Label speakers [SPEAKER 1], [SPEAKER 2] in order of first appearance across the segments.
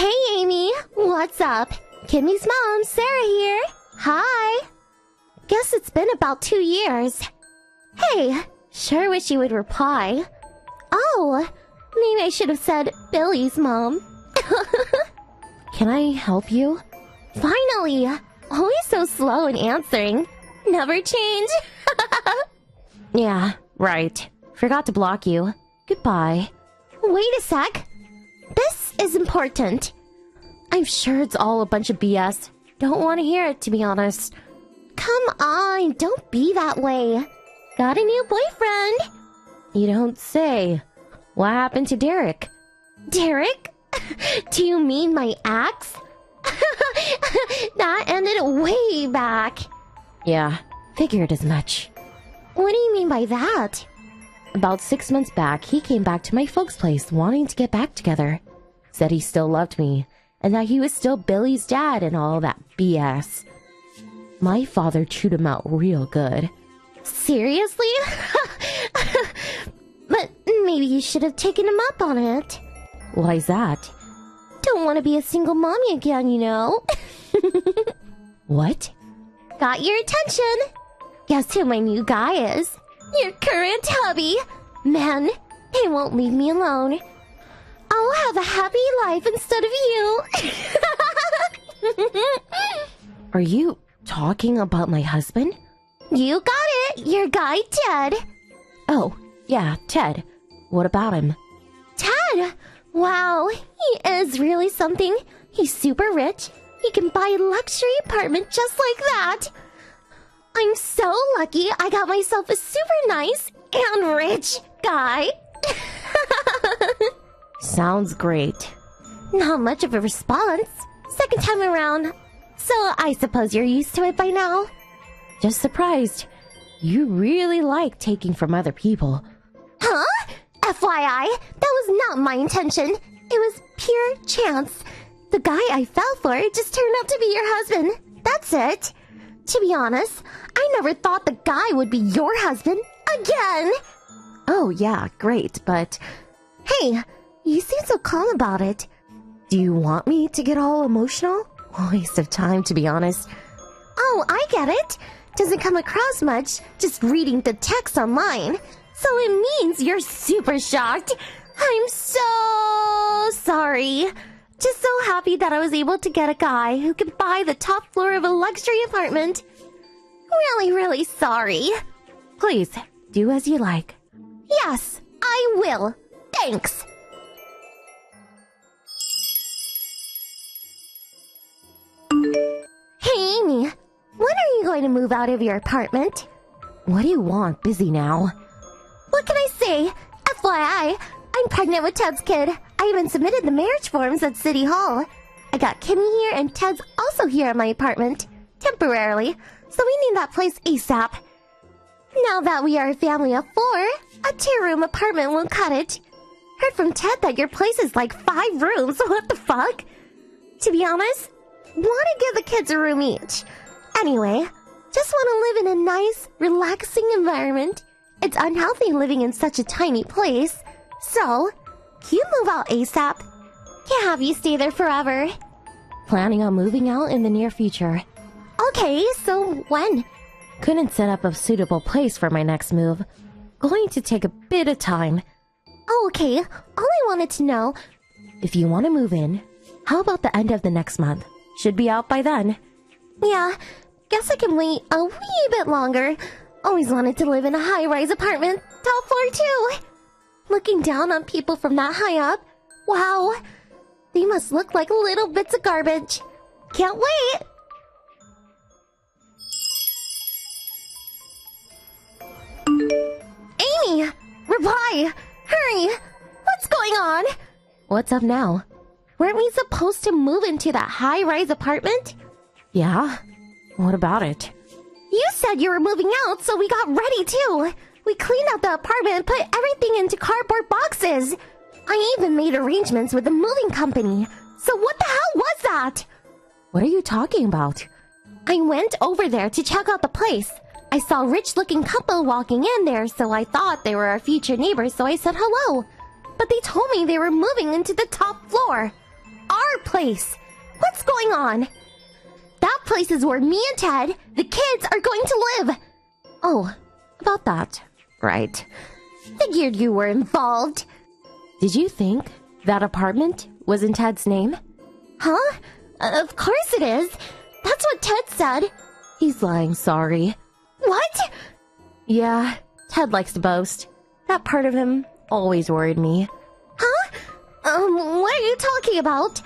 [SPEAKER 1] Hey, Amy. What's up? Kimmy's mom, Sarah here. Hi. Guess it's been about 2 years. Hey, sure wish you would reply. Oh, maybe I should have said Billy's mom. Can I help you? Finally! Always so slow in answering. Never change. Yeah, right. Forgot to block you. Goodbye. Wait a sec. This is important. I'm sure it's all a bunch of BS. Don't want to hear it, to be honest. Come on, don't be that way. Got a new boyfriend? You don't say. What happened to Derek? Derek? Do you mean my ex? That ended way back. Yeah, figured as much. What do you mean by that? About 6 months back, he came back to my folks' place wanting to get back together. Said he still loved me, and that he was still Billy's dad and all that BS. My father chewed him out real good. Seriously? But maybe you should have taken him up on it. Why's that? Don't want to be a single mommy again, you know. What? Got your attention. Guess who my new guy is? Your current hubby. Man, he won't leave me alone. I'll have a happy life instead of you. Are you talking about my husband? You got it. Your guy, Ted. Oh, yeah, Ted. What about him? Ted? Wow, he is really something. He's super rich. He can buy a luxury apartment just like that. I'm so lucky I got myself a super nice and rich guy. Sounds great. Not much of a response. Second time around. So I suppose you're used to it by now? Just surprised. You really like taking from other people. Huh? FYI, that was not my intention. It was pure chance. The guy I fell for just turned out to be your husband. That's it. To be honest, I never thought the guy would be your husband again. Oh yeah, great, but... Hey, you seem so calm about it. Do you want me to get all emotional? Waste of time, to be honest. Oh, I get it. Doesn't come across much, just reading the text online. So it means you're super shocked. I'm so sorry. Just so happy that I was able to get a guy who could buy the top floor of a luxury apartment. Really, really sorry. Please, do as you like. Yes, I will. Thanks. Hey, Amy. When are you going to move out of your apartment? What do you want? Busy now. What can I say? FYI, I'm pregnant with Ted's kid. I even submitted the marriage forms at City Hall. I got Kimmy here and Ted's also here at my apartment. Temporarily. So we need that place ASAP. Now that we are a family of 4, a 2-room apartment won't cut it. Heard from Ted that your place is like 5 rooms. What the fuck? To be honest, want to give the kids a room each. Anyway, just want to live in a nice, relaxing environment. It's unhealthy living in such a tiny place. So, can you move out ASAP? Can't have you stay there forever. Planning on moving out in the near future. Okay, so when? Couldn't set up a suitable place for my next move. Going to take a bit of time. Oh, okay. All I wanted to know... If you want to move in, how about the end of the next month? Should be out by then. Yeah, guess I can wait a wee bit longer. Always wanted to live in a high-rise apartment, top floor too. Looking down on people from that high up. Wow, they must look like little bits of garbage. Can't wait. Amy, reply. Hurry. What's going on? What's up now? Weren't we supposed to move into that high-rise apartment? Yeah? What about it? You said you were moving out, so we got ready too. We cleaned out the apartment and put everything into cardboard boxes. I even made arrangements with the moving company. So what the hell was that? What are you talking about? I went over there to check out the place. I saw a rich-looking couple walking in there, so I thought they were our future neighbors, so I said hello. But they told me they were moving into the top floor. Our our place. What's going on? That place is where me and Ted, the kids, are going to live. Oh, about that. Right. Figured you were involved. Did you think that apartment was in Ted's name? Huh? Of course it is. That's what Ted said. He's lying, sorry. What? Yeah, Ted likes to boast. That part of him always worried me. Huh? What are you talking about?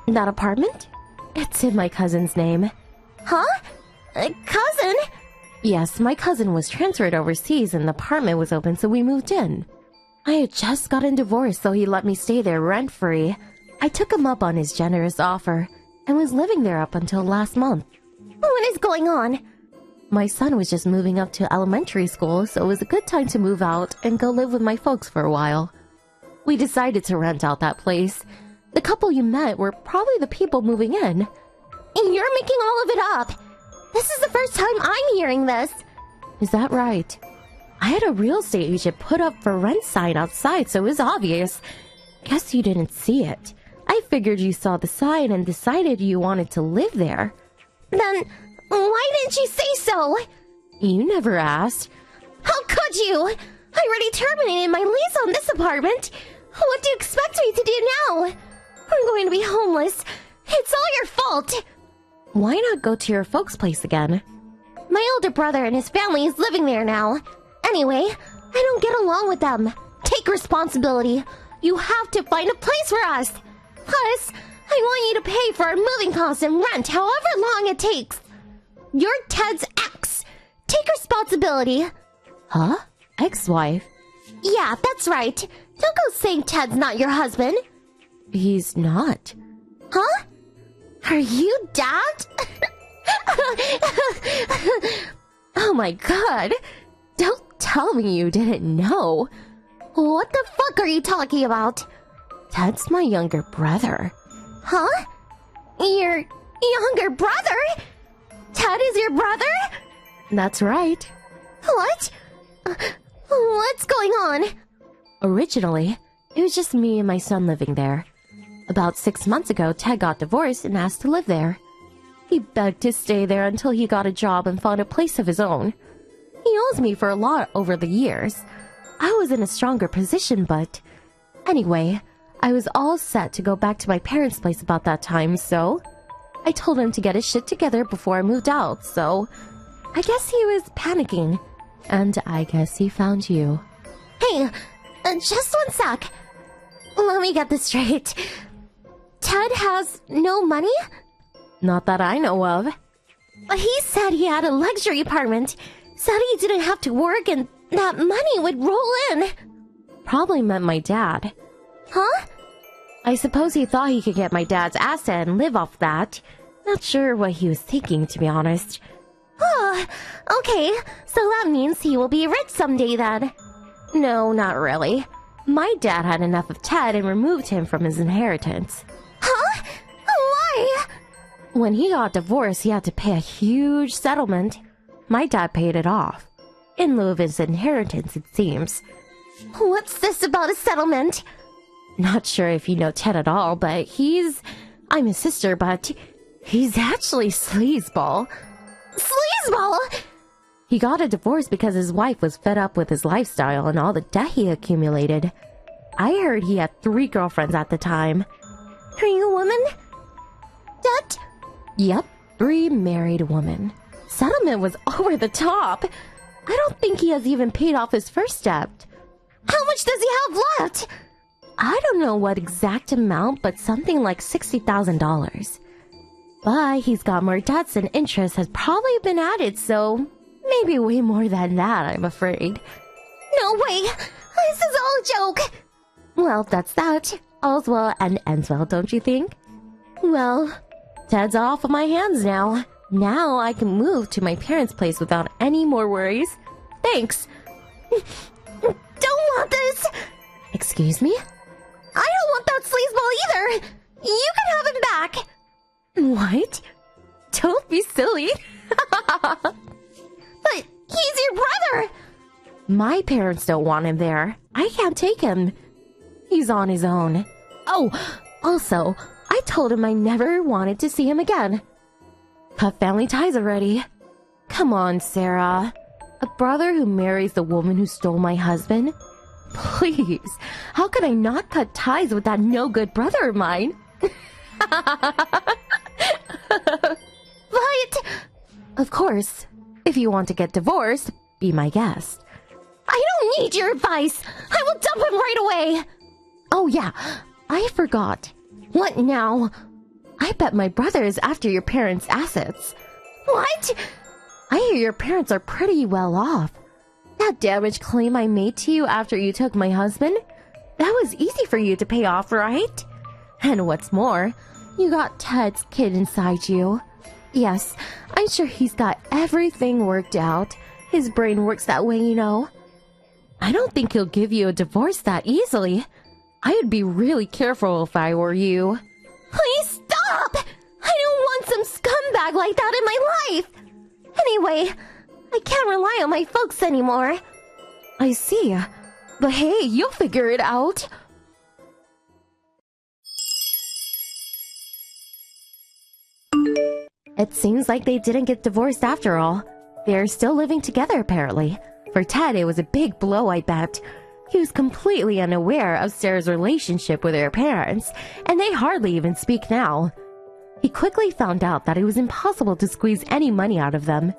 [SPEAKER 1] That apartment? It's in my cousin's name. Huh? Cousin? Yes, my cousin was transferred overseas and the apartment was open, so we moved in. I had just gotten divorced, so he let me stay there rent-free. I took him up on his generous offer and was living there up until last month. What is going on? My son was just moving up to elementary school, so it was a good time to move out and go live with my folks for a while. We decided to rent out that place. The couple you met were probably the people moving in. You're making all of it up. This is the first time I'm hearing this. Is that right? I had a real estate agent put up for rent sign outside, so it was obvious. Guess you didn't see it. I figured you saw the sign and decided you wanted to live there. Then, why didn't you say so? You never asked. How could you? I already terminated my lease on this apartment. What do you expect me to do now? I'm going to be homeless. It's all your fault. Why not go to your folks' place again? My older brother and his family is living there now. Anyway, I don't get along with them. Take responsibility. You have to find a place for us. Plus, I want you to pay for our moving costs and rent however long it takes. You're Ted's ex. Take responsibility. Huh? Ex-wife? Yeah, that's right. Don't go saying Ted's not your husband. He's not. Huh? Are you Dad? Oh my god. Don't tell me you didn't know. What the fuck are you talking about? Ted's my younger brother. Huh? Your younger brother? Ted is your brother? That's right. What? What's going on? Originally, it was just me and my son living there. About 6 months ago, Ted got divorced and asked to live there. He begged to stay there until he got a job and found a place of his own. He owes me for a lot over the years. I was in a stronger position, but... Anyway, I was all set to go back to my parents' place about that time, so... I told him to get his shit together before I moved out, so... I guess he was panicking. And I guess he found you. Hey, just one sec. Let me get this straight. Ted has no money? Not that I know of. He said he had a luxury apartment. Said he didn't have to work and that money would roll in. Probably meant my dad. Huh? I suppose he thought he could get my dad's asset and live off that. Not sure what he was thinking, to be honest. Oh, okay. So that means he will be rich someday then. No, not really. My dad had enough of Ted and removed him from his inheritance. Huh? Why? When he got divorced, he had to pay a huge settlement. My dad paid it off. In lieu of his inheritance, it seems. What's this about a settlement? Not sure if you know Ted at all, but I'm his sister, but he's actually sleazeball. Sleazeball? He got a divorce because his wife was fed up with his lifestyle and all the debt he accumulated. I heard he had 3 girlfriends at the time. Are you a woman? Debt? Yep, 3 married women. Settlement was over the top. I don't think he has even paid off his first debt. How much does he have left? I don't know what exact amount, but something like $60,000. But he's got more debts and interest has probably been added, so maybe way more than that, I'm afraid. No way! This is all a joke! Well, that's that. All's well and ends well, don't you think? Well, Ted's off of my hands now. Now I can move to my parents' place without any more worries. Thanks. Don't want this! Excuse me? I don't want that sleazeball either! You can have him back! What? Don't be silly. But he's your brother! My parents don't want him there. I can't take him. He's on his own. Oh, also, I I told him I never wanted to see him again. Cut family ties already. Come on, Sarah. A brother who marries the woman who stole my husband? Please, how could I not cut ties with that no-good brother of mine? But, of course, if you want to get divorced, be my guest. I don't need your advice. I will dump him right away. Oh yeah, I forgot. What now? I bet my brother is after your parents' assets. What? I hear your parents are pretty well off. That damage claim I made to you after you took my husband? That was easy for you to pay off, right? And what's more, you got Ted's kid inside you. Yes, I'm sure he's got everything worked out. His brain works that way, you know. I don't think he'll give you a divorce that easily. I would be really careful if I were you. Please stop! I don't want some scumbag like that in my life! Anyway, I can't rely on my folks anymore. I see. But hey, you'll figure it out. It seems like they didn't get divorced after all. They're still living together, apparently. For Ted, it was a big blow, I bet. He was completely unaware of Sarah's relationship with her parents, and they hardly even speak now. He quickly found out that it was impossible to squeeze any money out of them.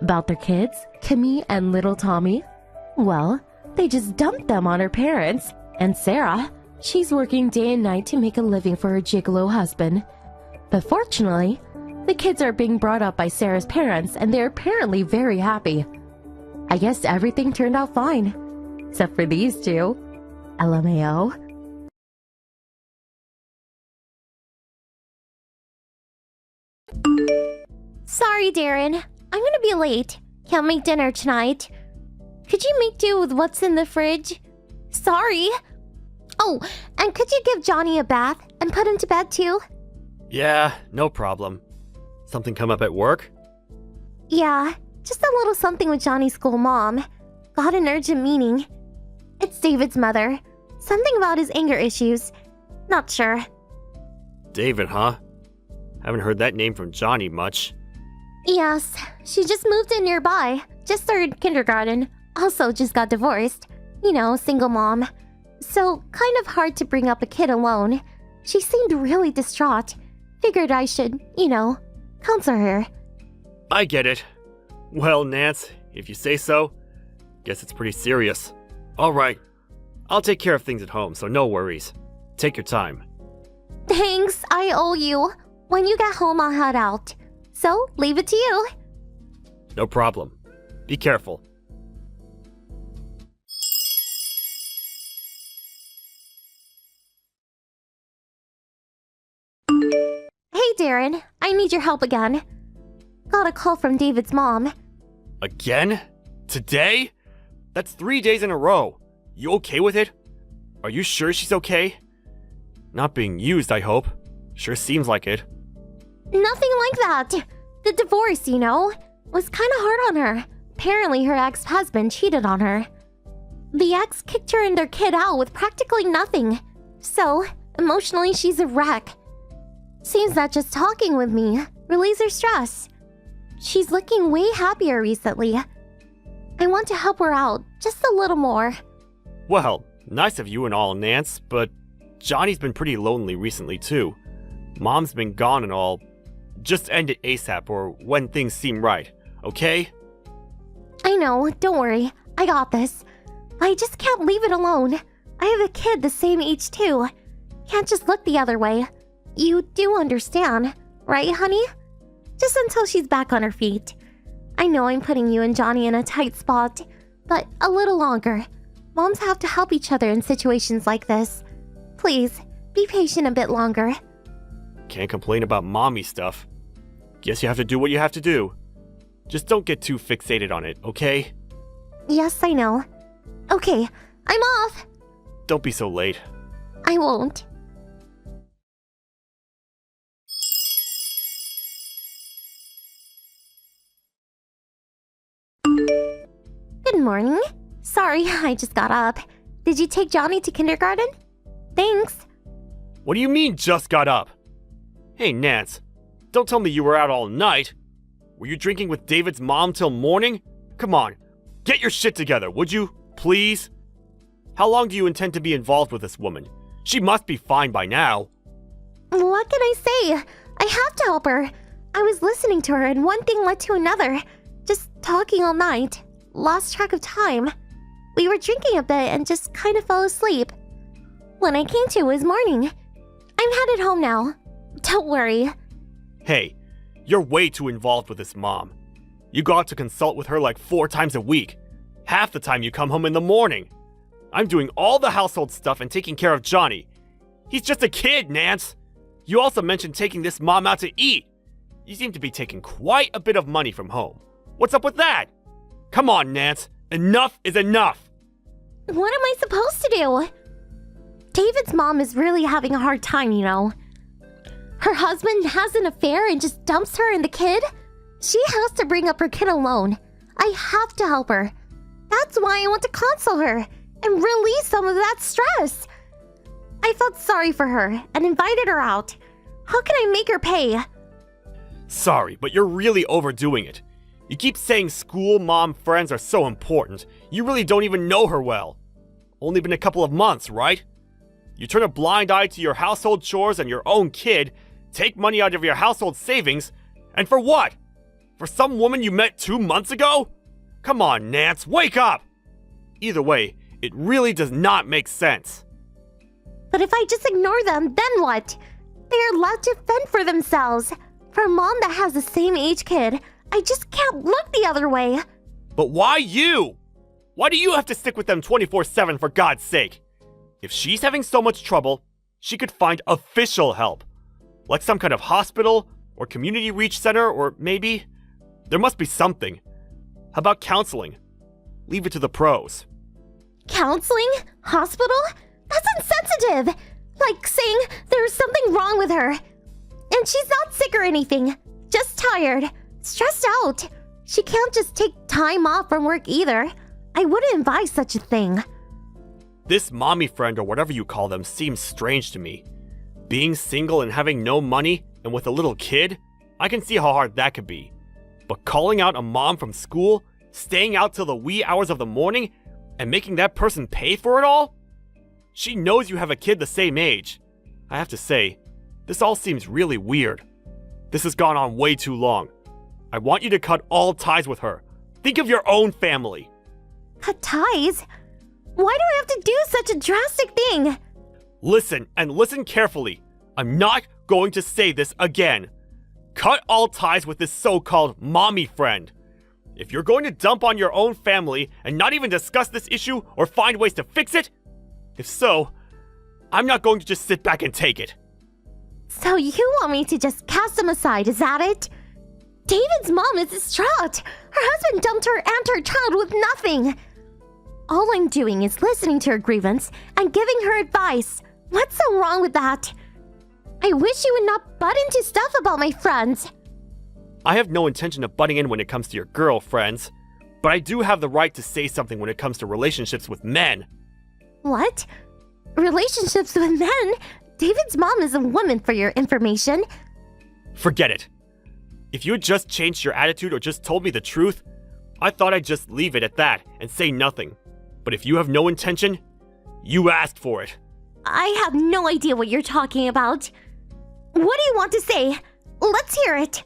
[SPEAKER 1] About their kids, Kimmy and little Tommy, well, they just dumped them on her parents. And Sarah, she's working day and night to make a living for her gigolo husband. But fortunately, the kids are being brought up by Sarah's parents, and they're apparently very happy. I guess everything turned out fine. Except for these two. LMAO. Sorry, Darren. I'm gonna be late. Can't make dinner tonight. Could you make do with what's in the fridge? Sorry. Oh, and could you give Johnny a bath and put him to bed too?
[SPEAKER 2] Yeah, no problem. Something come up at work?
[SPEAKER 1] Yeah, just a little something with Johnny's school mom. Got an urgent meeting. It's David's mother. Something about his anger issues. Not sure.
[SPEAKER 2] David, huh? Haven't heard that name from Johnny much.
[SPEAKER 1] Yes, she just moved in nearby. Just started kindergarten. Also just got divorced. You know, single mom. So, kind of hard to bring up a kid alone. She seemed really distraught. Figured I should, counsel her.
[SPEAKER 2] I get it. Well, Nance, if you say so, guess it's pretty serious. Alright, I'll take care of things at home, so no worries. Take your time.
[SPEAKER 1] Thanks, I owe you. When you get home, I'll head out. So, leave it to you.
[SPEAKER 2] No problem. Be careful.
[SPEAKER 1] Hey, Darren, I need your help again. Got a call from David's mom.
[SPEAKER 2] Again? Today? That's 3 days in a row. You okay with it? Are you sure she's okay? Not being used, I hope. Sure seems like it.
[SPEAKER 1] Nothing like that. The divorce, was kind of hard on her. Apparently her ex-husband cheated on her. The ex kicked her and their kid out with practically nothing. So, emotionally she's a wreck. Seems that just talking with me relieves her stress. She's looking way happier recently. I want to help her out just a little more.
[SPEAKER 2] Well, nice of you and all, Nance, but Johnny's been pretty lonely recently too. Mom's been gone and all. Just end it ASAP or when things seem right, okay?
[SPEAKER 1] I know, don't worry. I got this. I just can't leave it alone. I have a kid the same age too. Can't just look the other way. You do understand, right, honey? Just until she's back on her feet. I know I'm putting you and Johnny in a tight spot, but a little longer. Moms have to help each other in situations like this. Please, be patient a bit longer.
[SPEAKER 2] Can't complain about mommy stuff. Guess you have to do what you have to do. Just don't get too fixated on it, okay?
[SPEAKER 1] Yes, I know. Okay, I'm off.
[SPEAKER 2] Don't be so late.
[SPEAKER 1] I won't. Good morning. Sorry, I just got up. Did you take Johnny to kindergarten? Thanks.
[SPEAKER 2] What do you mean just got up? Hey, Nance, don't tell me you were out all night. Were you drinking with David's mom till morning? Come on, get your shit together, would you? Please? How long do you intend to be involved with this woman? She must be fine by now.
[SPEAKER 1] What can I say? I have to help her. I was listening to her and one thing led to another. Just talking all night. Lost track of time. We were drinking a bit and just kind of fell asleep. When I came to, it was morning. I'm headed home now. Don't worry.
[SPEAKER 2] Hey, you're way too involved with this mom. You go out to consult with her like 4 times a week. Half the time you come home in the morning. I'm doing all the household stuff and taking care of Johnny. He's just a kid, Nance. You also mentioned taking this mom out to eat. You seem to be taking quite a bit of money from home. What's up with that? Come on, Nance. Enough is enough.
[SPEAKER 1] What am I supposed to do? David's mom is really having a hard time, you know. Her husband has an affair and just dumps her and the kid. She has to bring up her kid alone. I have to help her. That's why I want to console her and release some of that stress. I felt sorry for her and invited her out. How can I make her pay?
[SPEAKER 2] Sorry, but you're really overdoing it. You keep saying school mom friends are so important. You really don't even know her well. Only been a couple of months, right? You turn a blind eye to your household chores and your own kid, take money out of your household savings, and for what? For some woman you met 2 months ago? Come on, Nance, wake up! Either way, it really does not make sense.
[SPEAKER 1] But if I just ignore them, then what? They are allowed to fend for themselves. For a mom that has the same age kid, I just can't look the other way.
[SPEAKER 2] But why you? Why do you have to stick with them 24/7 for God's sake? If she's having so much trouble, she could find official help. Like some kind of hospital or community reach center, or maybe there must be something. How about counseling? Leave it to the pros.
[SPEAKER 1] Counseling? Hospital? That's insensitive. Like saying there's something wrong with her. And she's not sick or anything. Just tired. Stressed out. She can't just take time off from work either. I wouldn't advise such a thing.
[SPEAKER 2] This mommy friend or whatever you call them seems strange to me. Being single and having no money and with a little kid, I can see how hard that could be. But calling out a mom from school, staying out till the wee hours of the morning, and making that person pay for it all? She knows you have a kid the same age. I have to say, this all seems really weird. This has gone on way too long. I want you to cut all ties with her. Think of your own family.
[SPEAKER 1] Cut ties? Why do I have to do such a drastic thing?
[SPEAKER 2] Listen, and listen carefully. I'm not going to say this again. Cut all ties with this so-called mommy friend. If you're going to dump on your own family and not even discuss this issue or find ways to fix it, if so, I'm not going to just sit back and take it.
[SPEAKER 1] So you want me to just cast them aside, is that it? David's mom is distraught. Her husband dumped her and her child with nothing. All I'm doing is listening to her grievance and giving her advice. What's so wrong with that? I wish you would not butt into stuff about my friends.
[SPEAKER 2] I have no intention of butting in when it comes to your girlfriends, but I do have the right to say something when it comes to relationships with men.
[SPEAKER 1] What? Relationships with men? David's mom is a woman, for your information.
[SPEAKER 2] Forget it. If you had just changed your attitude or just told me the truth, I thought I'd just leave it at that and say nothing. But if you have no intention, you asked for it.
[SPEAKER 1] I have no idea what you're talking about. What do you want to say? Let's hear it.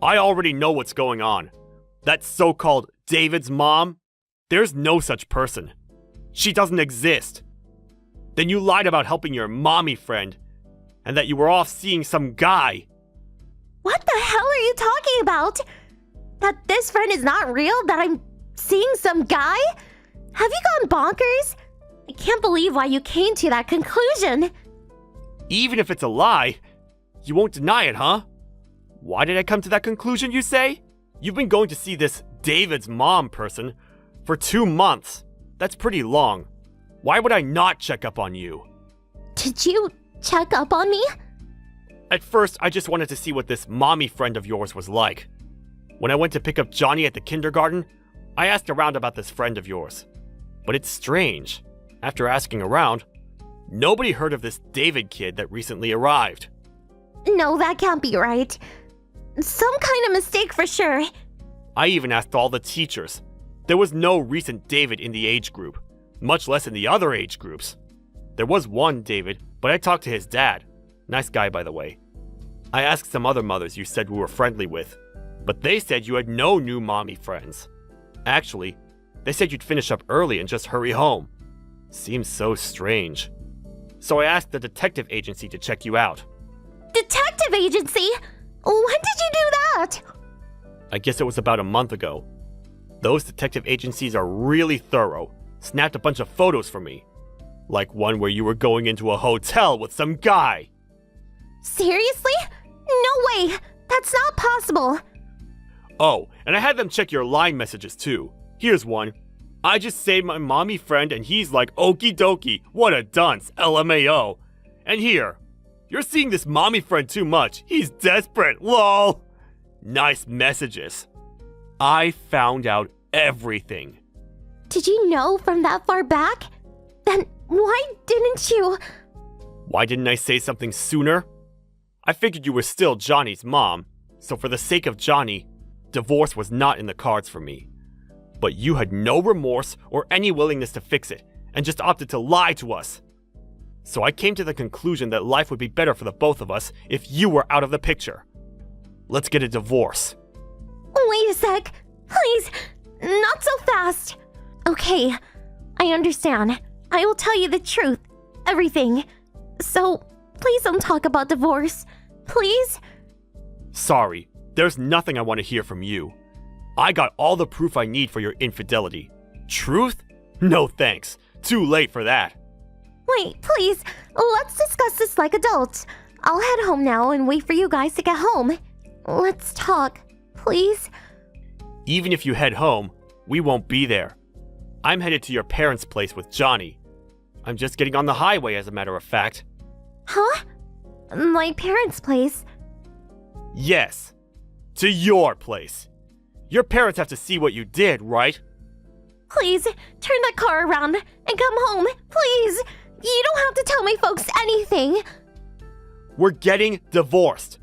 [SPEAKER 2] I already know what's going on. That so-called David's mom, there's no such person. She doesn't exist. Then you lied about helping your mommy friend, and that you were off seeing some guy.
[SPEAKER 1] What the hell are you talking about? That this friend is not real? That I'm seeing some guy? Have you gone bonkers? I can't believe why you came to that conclusion.
[SPEAKER 2] Even if it's a lie, you won't deny it, huh? Why did I come to that conclusion, you say? You've been going to see this David's mom person for 2 months. That's pretty long. Why would I not check up on you?
[SPEAKER 1] Did you check up on me?
[SPEAKER 2] At first, I just wanted to see what this mommy friend of yours was like. When I went to pick up Johnny at the kindergarten, I asked around about this friend of yours. But it's strange. After asking around, nobody heard of this David kid that recently arrived.
[SPEAKER 1] No, that can't be right. Some kind of mistake for sure.
[SPEAKER 2] I even asked all the teachers. There was no recent David in the age group, much less in the other age groups. There was one David, but I talked to his dad. Nice guy, by the way. I asked some other mothers you said we were friendly with, but they said you had no new mommy friends. Actually, they said you'd finish up early and just hurry home. Seems so strange. So I asked the detective agency to check you out.
[SPEAKER 1] Detective agency? When did you do that?
[SPEAKER 2] I guess it was about a month ago. Those detective agencies are really thorough. Snapped a bunch of photos for me. Like one where you were going into a hotel with some guy.
[SPEAKER 1] Seriously? No way! That's not possible!
[SPEAKER 2] Oh, and I had them check your line messages too. Here's one. I just saved my mommy friend and he's like, okie dokie, what a dunce, LMAO. And here, you're seeing this mommy friend too much. He's desperate, lol. Nice messages. I found out everything.
[SPEAKER 1] Did you know from that far back? Then why didn't you?
[SPEAKER 2] Why didn't I say something sooner? I figured you were still Johnny's mom, so for the sake of Johnny, divorce was not in the cards for me. But you had no remorse or any willingness to fix it, and just opted to lie to us. So I came to the conclusion that life would be better for the both of us if you were out of the picture. Let's get a divorce.
[SPEAKER 1] Wait a sec. Please, not so fast. Okay, I understand. I will tell you the truth. Everything. So, please don't talk about divorce. Please?
[SPEAKER 2] Sorry, there's nothing I want to hear from you. I got all the proof I need for your infidelity. Truth? No thanks. Too late for that.
[SPEAKER 1] Wait, please. Let's discuss this like adults. I'll head home now and wait for you guys to get home. Let's talk, please.
[SPEAKER 2] Even if you head home, we won't be there. I'm headed to your parents' place with Johnny. I'm just getting on the highway, as a matter of fact.
[SPEAKER 1] Huh? My parents' place?
[SPEAKER 2] Yes. To your place. Your parents have to see what you did, right?
[SPEAKER 1] Please, turn that car around and come home, please. You don't have to tell my folks anything.
[SPEAKER 2] We're getting divorced.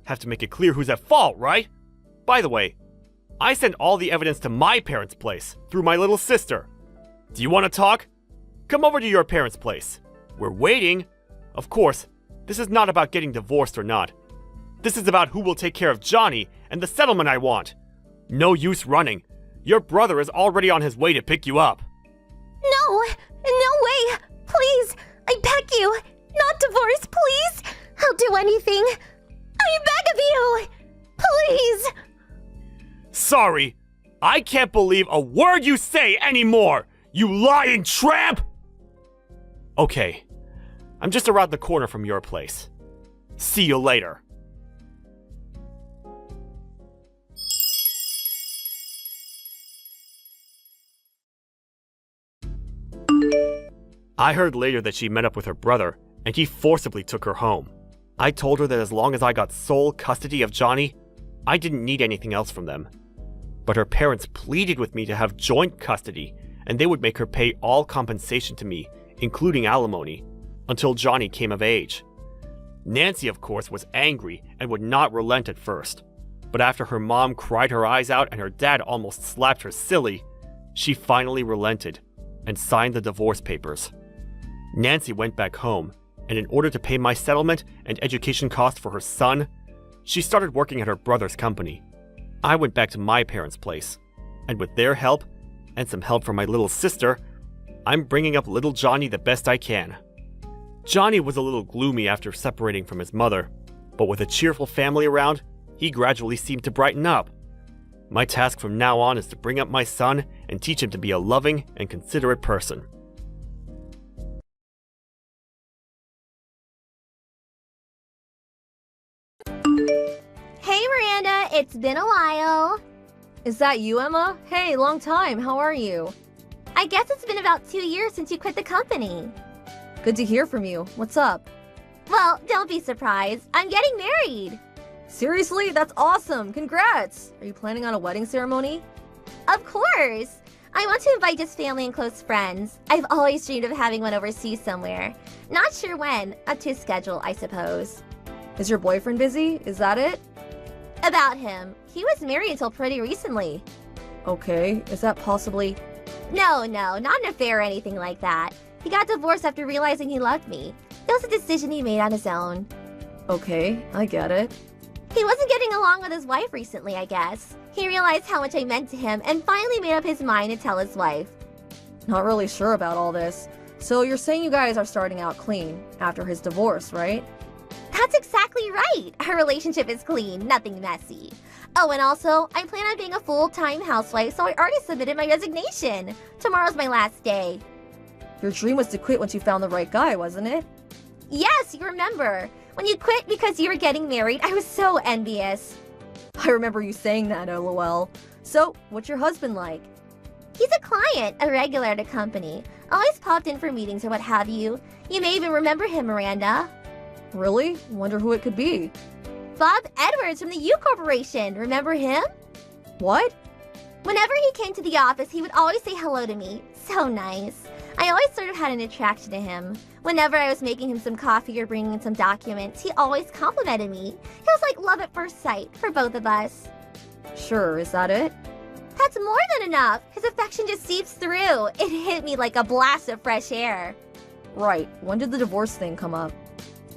[SPEAKER 2] Have to make it clear who's at fault, right? By the way, I sent all the evidence to my parents' place through my little sister. Do you want to talk? Come over to your parents' place. We're waiting. Of course, this is not about getting divorced or not. This is about who will take care of Johnny and the settlement I want. No use running. Your brother is already on his way to pick you up.
[SPEAKER 1] No way. Please, I beg you. Not divorce, please. I'll do anything. I beg of you. Please.
[SPEAKER 2] Sorry, I can't believe a word you say anymore, you lying tramp! Okay, I'm just around the corner from your place. See you later. I heard later that she met up with her brother, and he forcibly took her home. I told her that as long as I got sole custody of Johnny, I didn't need anything else from them. But her parents pleaded with me to have joint custody, and they would make her pay all compensation to me, including alimony, until Johnny came of age. Nancy, of course, was angry and would not relent at first. But after her mom cried her eyes out and her dad almost slapped her silly, she finally relented and signed the divorce papers. Nancy went back home, and in order to pay my settlement and education costs for her son, she started working at her brother's company. I went back to my parents' place, and with their help, and some help from my little sister, I'm bringing up little Johnny the best I can. Johnny was a little gloomy after separating from his mother, but with a cheerful family around, he gradually seemed to brighten up. My task from now on is to bring up my son and teach him to be a loving and considerate person.
[SPEAKER 1] Hey, Miranda, it's been a while.
[SPEAKER 3] Is that you, Emma? Hey, long time. How are you?
[SPEAKER 1] I guess it's been about 2 years since you quit the company.
[SPEAKER 3] Good to hear from you. What's up?
[SPEAKER 1] Well, don't be surprised. I'm getting married.
[SPEAKER 3] Seriously? That's awesome. Congrats. Are you planning on a wedding ceremony?
[SPEAKER 1] Of course. I want to invite just family and close friends. I've always dreamed of having one overseas somewhere. Not sure when. Up to schedule, I suppose.
[SPEAKER 3] Is your boyfriend busy? Is that it?
[SPEAKER 1] About him. He was married until pretty recently.
[SPEAKER 3] Okay, is that possibly...
[SPEAKER 1] No, not an affair or anything like that. He got divorced after realizing he loved me. It was a decision he made on his own.
[SPEAKER 3] Okay, I get it.
[SPEAKER 1] He wasn't getting along with his wife recently, I guess. He realized how much I meant to him and finally made up his mind to tell his wife.
[SPEAKER 3] Not really sure about all this. So you're saying you guys are starting out clean after his divorce, right?
[SPEAKER 1] That's exactly right. Our relationship is clean, nothing messy. Oh, and also, I plan on being a full-time housewife, so I already submitted my resignation. Tomorrow's my last day.
[SPEAKER 3] Your dream was to quit once you found the right guy, wasn't it?
[SPEAKER 1] Yes, you remember. When you quit because you were getting married, I was so envious.
[SPEAKER 3] I remember you saying that, lol. So, what's your husband like?
[SPEAKER 1] He's a client, a regular at a company. Always popped in for meetings or what have you. You may even remember him, Miranda.
[SPEAKER 3] Really? Wonder who it could be.
[SPEAKER 1] Bob Edwards from the U Corporation. Remember him?
[SPEAKER 3] What?
[SPEAKER 1] Whenever he came to the office, he would always say hello to me. So nice. I always sort of had an attraction to him. Whenever I was making him some coffee or bringing in some documents, he always complimented me. It was like love at first sight for both of us.
[SPEAKER 3] Sure, is that it?
[SPEAKER 1] That's more than enough. His affection just seeps through. It hit me like a blast of fresh air.
[SPEAKER 3] Right. When did the divorce thing come up?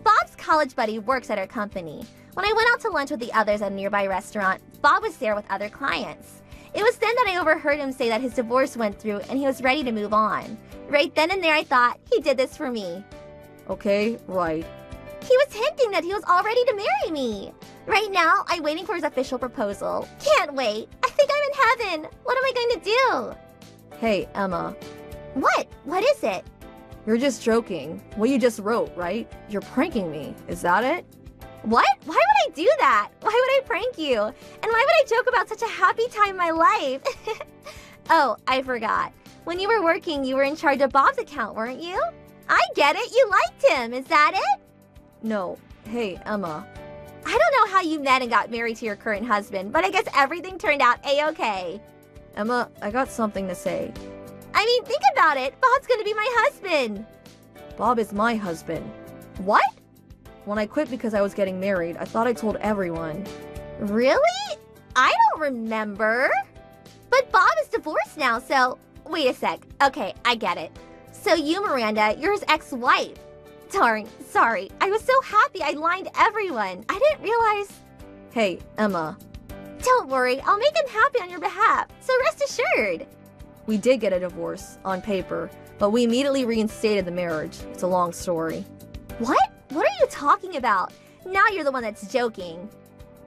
[SPEAKER 1] Bob's college buddy works at our company. When I went out to lunch with the others at a nearby restaurant, Bob was there with other clients. It was then that I overheard him say that his divorce went through and he was ready to move on. Right then and there I thought, he did this for me.
[SPEAKER 3] Okay, right.
[SPEAKER 1] He was hinting that he was all ready to marry me. Right now, I'm waiting for his official proposal. Can't wait. I think I'm in heaven. What am I going to do?
[SPEAKER 3] Hey, Emma.
[SPEAKER 1] What? What is it?
[SPEAKER 3] You're just joking. What you just wrote, right? You're pranking me. Is that it?
[SPEAKER 1] What? Why would I do that? Why would I prank you? And why would I joke about such a happy time in my life? Oh, I forgot. When you were working, you were in charge of Bob's account, weren't you? I get it. You liked him. Is that it?
[SPEAKER 3] No. Hey, Emma.
[SPEAKER 1] I don't know how you met and got married to your current husband, but I guess everything turned out A-okay.
[SPEAKER 3] Emma, I got something to say.
[SPEAKER 1] I mean, think about it. Bob's gonna be my husband.
[SPEAKER 3] Bob is my husband.
[SPEAKER 1] What?
[SPEAKER 3] When I quit because I was getting married, I thought I told everyone.
[SPEAKER 1] Really? I don't remember. But Bob is divorced now, so... Wait a sec. Okay, I get it. So you, Miranda, you're his ex-wife. Darn, sorry. I was so happy I lied to everyone. I didn't realize...
[SPEAKER 3] Hey, Emma.
[SPEAKER 1] Don't worry, I'll make him happy on your behalf, so rest assured.
[SPEAKER 3] We did get a divorce, on paper, but we immediately reinstated the marriage. It's a long story.
[SPEAKER 1] What? What are you talking about? Now you're the one that's joking.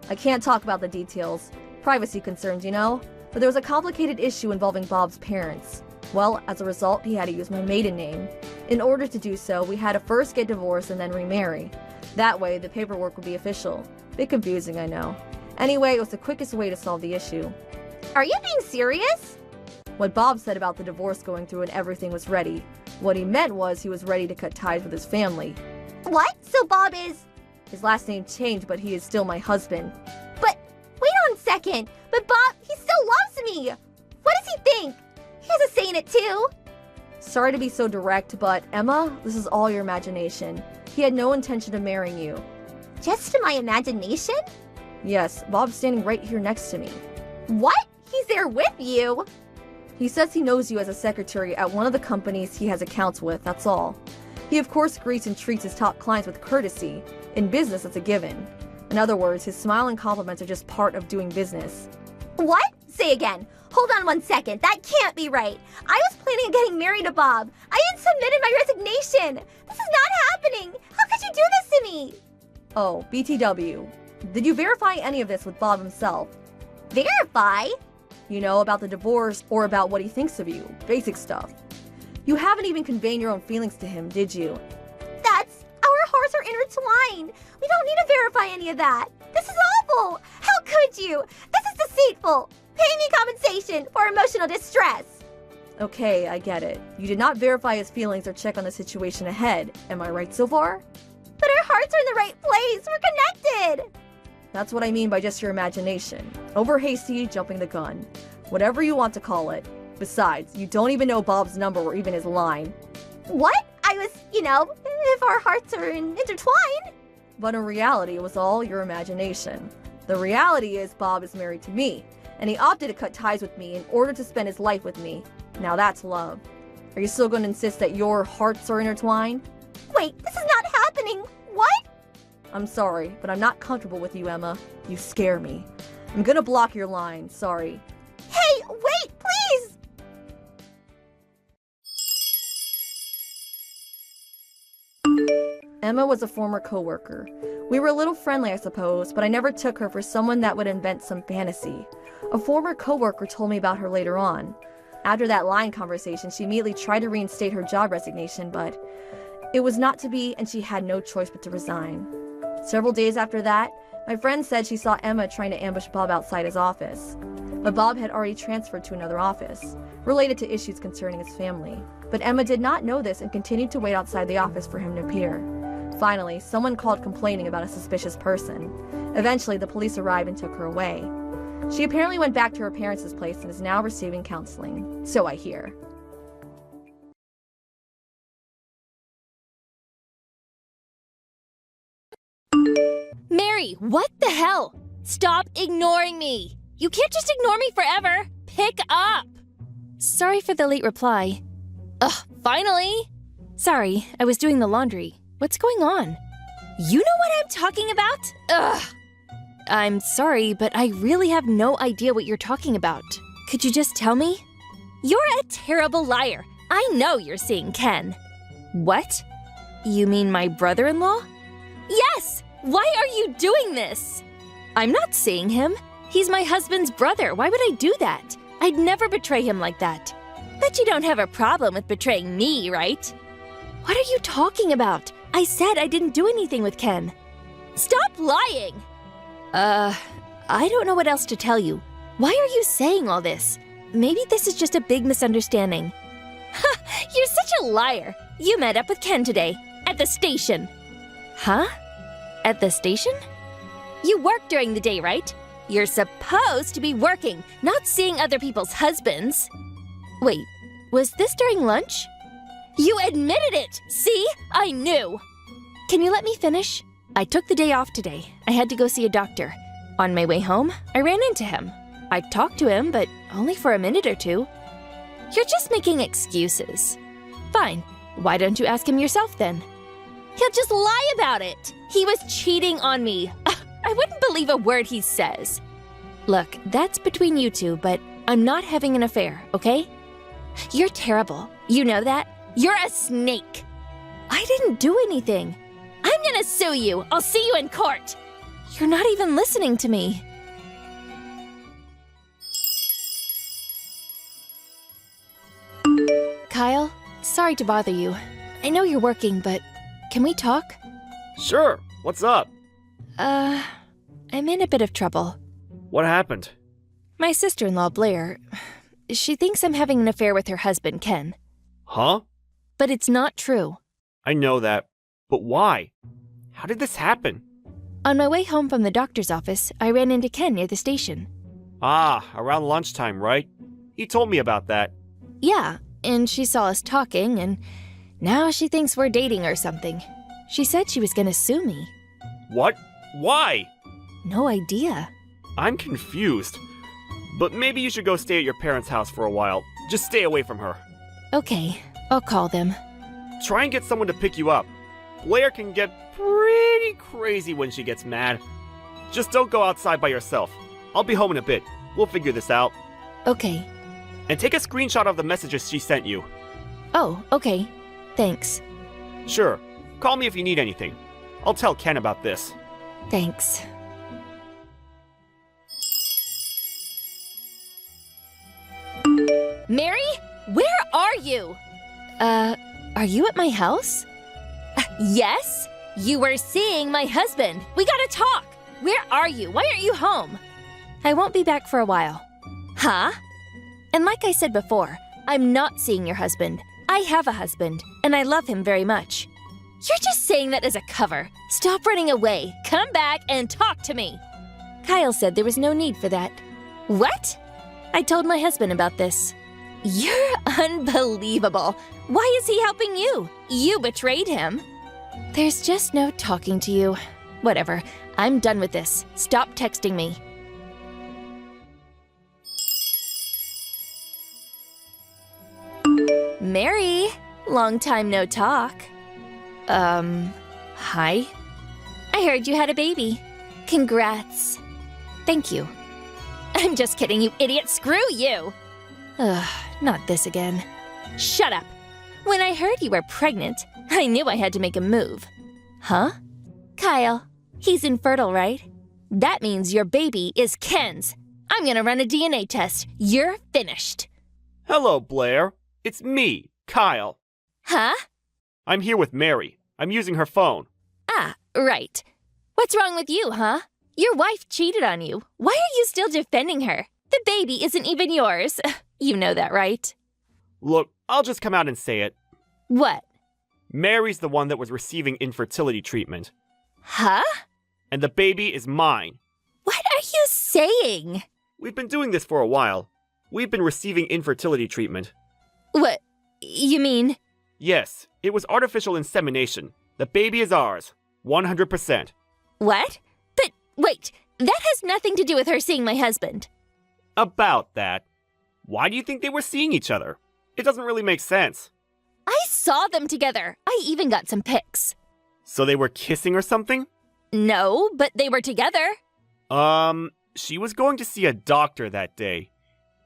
[SPEAKER 3] I can't talk about the details. Privacy concerns, you know? But there was a complicated issue involving Bob's parents. Well, as a result, he had to use my maiden name. In order to do so, we had to first get divorced and then remarry. That way, the paperwork would be official. Bit confusing, I know. Anyway, it was the quickest way to solve the issue.
[SPEAKER 1] Are you being serious?
[SPEAKER 3] What Bob said about the divorce going through and everything was ready. What he meant was he was ready to cut ties with his family.
[SPEAKER 1] What? So Bob is...
[SPEAKER 3] His last name changed, but he is still my husband.
[SPEAKER 1] But, wait on a second. But Bob, he still loves me. What does he think? He has a say in it too.
[SPEAKER 3] Sorry to be so direct, but Emma, this is all your imagination. He had no intention of marrying you.
[SPEAKER 1] Just to my imagination?
[SPEAKER 3] Yes, Bob's standing right here next to me.
[SPEAKER 1] What? He's there with you?
[SPEAKER 3] He says he knows you as a secretary at one of the companies he has accounts with, that's all. He of course greets and treats his top clients with courtesy. In business, it's a given. In other words, his smile and compliments are just part of doing business.
[SPEAKER 1] What? Say again. Hold on 1 second. That can't be right. I was planning on getting married to Bob. I even submitted my resignation. This is not happening. How could you do this to me?
[SPEAKER 3] Oh, BTW. Did you verify any of this with Bob himself?
[SPEAKER 1] Verify?
[SPEAKER 3] You know, about the divorce or about what he thinks of you. Basic stuff. You haven't even conveyed your own feelings to him, did you?
[SPEAKER 1] Our hearts are intertwined. We don't need to verify any of that. This is awful. How could you? This is deceitful. Pay me compensation for emotional distress.
[SPEAKER 3] Okay, I get it. You did not verify his feelings or check on the situation ahead. Am I right so far?
[SPEAKER 1] But our hearts are in the right place. We're connected.
[SPEAKER 3] That's what I mean by just your imagination. Over hasty, jumping the gun. Whatever you want to call it. Besides, you don't even know Bob's number or even his line.
[SPEAKER 1] What? I was, if our hearts are intertwined.
[SPEAKER 3] but in reality it was all your imagination. The reality is Bob is married to me, and he opted to cut ties with me in order to spend his life with me. Now that's love. Are you still going to insist that your hearts are intertwined?
[SPEAKER 1] Wait, this is not happening. What?
[SPEAKER 3] I'm sorry, but I'm not comfortable with you, Emma. You scare me. I'm gonna block your line, sorry.
[SPEAKER 1] Hey, wait, please!
[SPEAKER 3] Emma was a former coworker. We were a little friendly, I suppose, but I never took her for someone that would invent some fantasy. A former coworker told me about her later on. After that line conversation, she immediately tried to reinstate her job resignation, but it was not to be, and she had no choice but to resign. Several days after that, my friend said she saw Emma trying to ambush Bob outside his office. But Bob had already transferred to another office, related to issues concerning his family. But Emma did not know this and continued to wait outside the office for him to appear. Finally, someone called complaining about a suspicious person. Eventually, the police arrived and took her away. She apparently went back to her parents' place and is now receiving counseling. So I hear.
[SPEAKER 4] Mary, what the hell? Stop ignoring me! You can't just ignore me forever! Pick up! Sorry for the late reply. Ugh, finally! Sorry, I was doing the laundry. What's going on? You know what I'm talking about? Ugh! I'm sorry, but I really have no idea what you're talking about. Could you just tell me? You're a terrible liar. I know you're seeing Ken. What? You mean my brother-in-law? Yes! Why are you doing this? I'm not seeing him. He's my husband's brother. Why would I do that? I'd never betray him like that. Bet you don't have a problem with betraying me, right? What are you talking about? I said I didn't do anything with Ken. Stop lying! I don't know what else to tell you. Why are you saying all this? Maybe this is just a big misunderstanding. Ha! You're such a liar. You met up with Ken today, at the station. Huh? At the station? You work during the day, right? You're supposed to be working, not seeing other people's husbands. Wait, was this during lunch? You admitted it! See? I knew! Can you let me finish? I took the day off today. I had to go see a doctor. On my way home, I ran into him. I talked to him, but only for a minute or two. You're just making excuses. Fine. Why don't you ask him yourself then? He'll just lie about it. He was cheating on me. I wouldn't believe a word he says. Look, that's between you two, but I'm not having an affair, okay? You're terrible. You know that? You're a snake. I didn't do anything. I'm gonna sue you. I'll see you in court. You're not even listening to me. Kyle, sorry to bother you. I know you're working, but can we talk?
[SPEAKER 2] Sure, what's up?
[SPEAKER 4] I'm in a bit of trouble.
[SPEAKER 2] What happened?
[SPEAKER 4] My sister-in-law, Blair, she thinks I'm having an affair with her husband, Ken.
[SPEAKER 2] Huh?
[SPEAKER 4] But it's not true.
[SPEAKER 2] I know that, but why? How did this happen?
[SPEAKER 4] On my way home from the doctor's office, I ran into Ken near the station.
[SPEAKER 2] Ah, around lunchtime, right? He told me about that.
[SPEAKER 4] Yeah, and she saw us talking, and now she thinks we're dating or something. She said she was gonna sue me.
[SPEAKER 2] What? Why?
[SPEAKER 4] No idea.
[SPEAKER 2] I'm confused. But maybe you should go stay at your parents' house for a while. Just stay away from her.
[SPEAKER 4] Okay, I'll call them.
[SPEAKER 2] Try and get someone to pick you up. Blair can get pretty crazy when she gets mad. Just don't go outside by yourself. I'll be home in a bit. We'll figure this out.
[SPEAKER 4] Okay.
[SPEAKER 2] And take a screenshot of the messages she sent you.
[SPEAKER 4] Oh, okay. Thanks.
[SPEAKER 2] Sure. Call me if you need anything. I'll tell Ken about this.
[SPEAKER 4] Thanks. Mary? Where are you? Are you at my house? Yes? You were seeing my husband. We gotta talk. Where are you? Why aren't you home? I won't be back for a while. Huh? And like I said before, I'm not seeing your husband. I have a husband, and I love him very much. You're just saying that as a cover. Stop running away. Come back and talk to me. Kyle said there was no need for that. What? I told my husband about this. You're unbelievable. Why is he helping you? You betrayed him. There's just no talking to you. Whatever. I'm done with this. Stop texting me. Mary, long time no talk. Hi? I heard you had a baby. Congrats. Thank you. I'm just kidding, you idiot. Screw you. Ugh, not this again. Shut up. When I heard you were pregnant, I knew I had to make a move. Huh? Kyle, he's infertile, right? That means your baby is Ken's. I'm gonna run a DNA test. You're finished.
[SPEAKER 2] Hello, Blair. It's me, Kyle.
[SPEAKER 4] Huh?
[SPEAKER 2] I'm here with Mary. I'm using her phone.
[SPEAKER 4] Ah, right. What's wrong with you, huh? Your wife cheated on you. Why are you still defending her? The baby isn't even yours. You know that, right?
[SPEAKER 2] Look, I'll just come out and say it.
[SPEAKER 4] What?
[SPEAKER 2] Mary's the one that was receiving infertility treatment.
[SPEAKER 4] Huh?
[SPEAKER 2] And the baby is mine.
[SPEAKER 4] What are you saying?
[SPEAKER 2] We've been doing this for a while. We've been receiving infertility treatment.
[SPEAKER 4] What? You mean?
[SPEAKER 2] Yes, it was artificial insemination. The baby is ours. 100%.
[SPEAKER 4] What? But wait, that has nothing to do with her seeing my husband.
[SPEAKER 2] About that. Why do you think they were seeing each other? It doesn't really make sense.
[SPEAKER 4] I saw them together. I even got some pics.
[SPEAKER 2] So they were kissing or something?
[SPEAKER 4] No, but they were together.
[SPEAKER 2] She was going to see a doctor that day.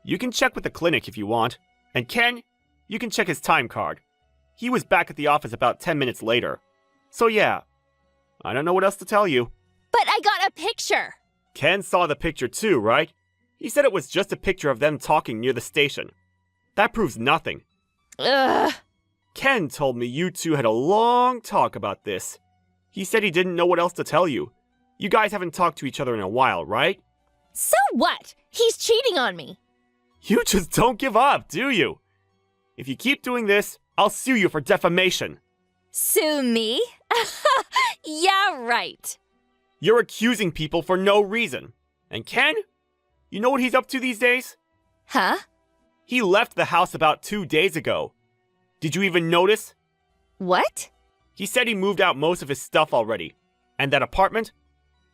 [SPEAKER 2] You can check with the clinic if you want. And Ken, you can check his time card. He was back at the office about 10 minutes later. So yeah, I don't know what else to tell you.
[SPEAKER 4] But I got a picture.
[SPEAKER 2] Ken saw the picture too, right? He said it was just a picture of them talking near the station. That proves nothing.
[SPEAKER 4] Ugh.
[SPEAKER 2] Ken told me you two had a long talk about this. He said he didn't know what else to tell you. You guys haven't talked to each other in a while, right?
[SPEAKER 4] So what? He's cheating on me.
[SPEAKER 2] You just don't give up, do you? If you keep doing this, I'll sue you for defamation.
[SPEAKER 4] Sue me? Yeah, right.
[SPEAKER 2] You're accusing people for no reason. And Ken? You know what he's up to these days?
[SPEAKER 4] Huh?
[SPEAKER 2] He left the house about 2 days ago. Did you even notice?
[SPEAKER 4] What?
[SPEAKER 2] He said he moved out most of his stuff already. And that apartment?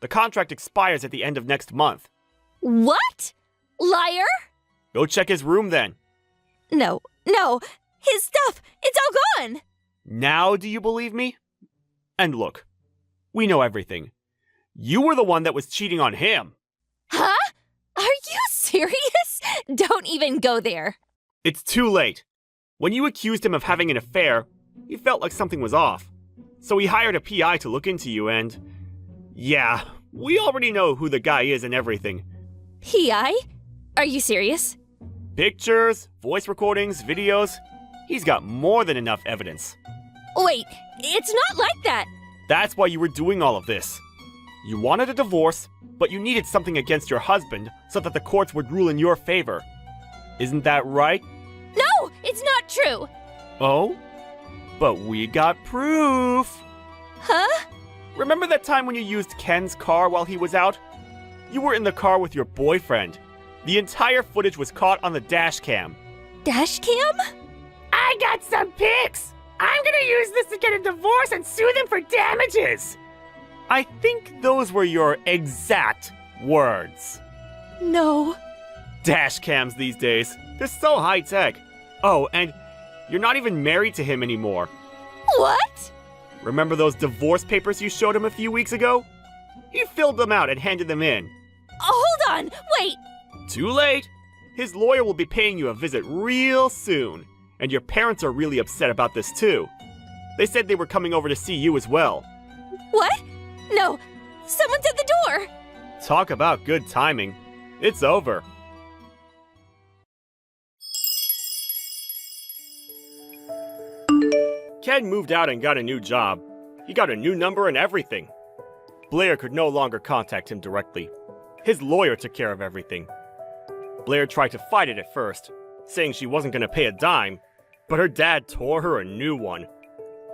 [SPEAKER 2] The contract expires at the end of next month.
[SPEAKER 4] What? Liar?
[SPEAKER 2] Go check his room then.
[SPEAKER 4] No. His stuff, it's all gone.
[SPEAKER 2] Now do you believe me? And look, we know everything. You were the one that was cheating on him.
[SPEAKER 4] Huh? Are you serious? Don't even go there.
[SPEAKER 2] It's too late. When you accused him of having an affair, he felt like something was off. So he hired a PI to look into you and... Yeah, we already know who the guy is and everything.
[SPEAKER 4] PI? Are you serious?
[SPEAKER 2] Pictures, voice recordings, videos. He's got more than enough evidence.
[SPEAKER 4] Wait, it's not like that.
[SPEAKER 2] That's why you were doing all of this. You wanted a divorce, but you needed something against your husband so that the courts would rule in your favor. Isn't that right?
[SPEAKER 4] No, it's not true.
[SPEAKER 2] Oh? But we got proof.
[SPEAKER 4] Huh?
[SPEAKER 2] Remember that time when you used Ken's car while he was out? You were in the car with your boyfriend. The entire footage was caught on the dash cam.
[SPEAKER 4] Dash cam?
[SPEAKER 2] I got some pics! I'm gonna use this to get a divorce and sue them for damages! I think those were your exact words.
[SPEAKER 4] No.
[SPEAKER 2] Dash cams these days, they're so high-tech. Oh, and you're not even married to him anymore.
[SPEAKER 4] What?
[SPEAKER 2] Remember those divorce papers you showed him a few weeks ago? He filled them out and handed them in.
[SPEAKER 4] Hold on, wait.
[SPEAKER 2] Too late. His lawyer will be paying you a visit real soon. And your parents are really upset about this too. They said they were coming over to see you as well.
[SPEAKER 4] What? No, someone's at the door.
[SPEAKER 2] Talk about good timing. It's over. Ken moved out and got a new job. He got a new number and everything. Blair could no longer contact him directly. His lawyer took care of everything. Blair tried to fight it at first, saying she wasn't going to pay a dime, but her dad tore her a new one.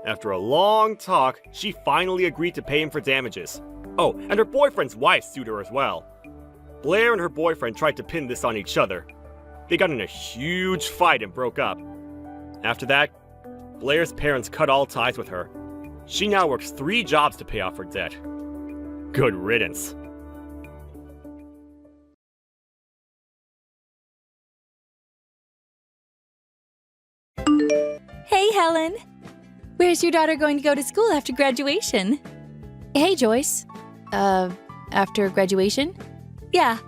[SPEAKER 2] After a long talk, she finally agreed to pay him for damages. Oh, and her boyfriend's wife sued her as well. Blair and her boyfriend tried to pin this on each other. They got in a huge fight and broke up. After that, Blair's parents cut all ties with her. She now works 3 jobs to pay off her debt. Good riddance.
[SPEAKER 4] Hey, Helen. Where's your daughter going to go to school after graduation? Hey, Joyce. After graduation? Yeah.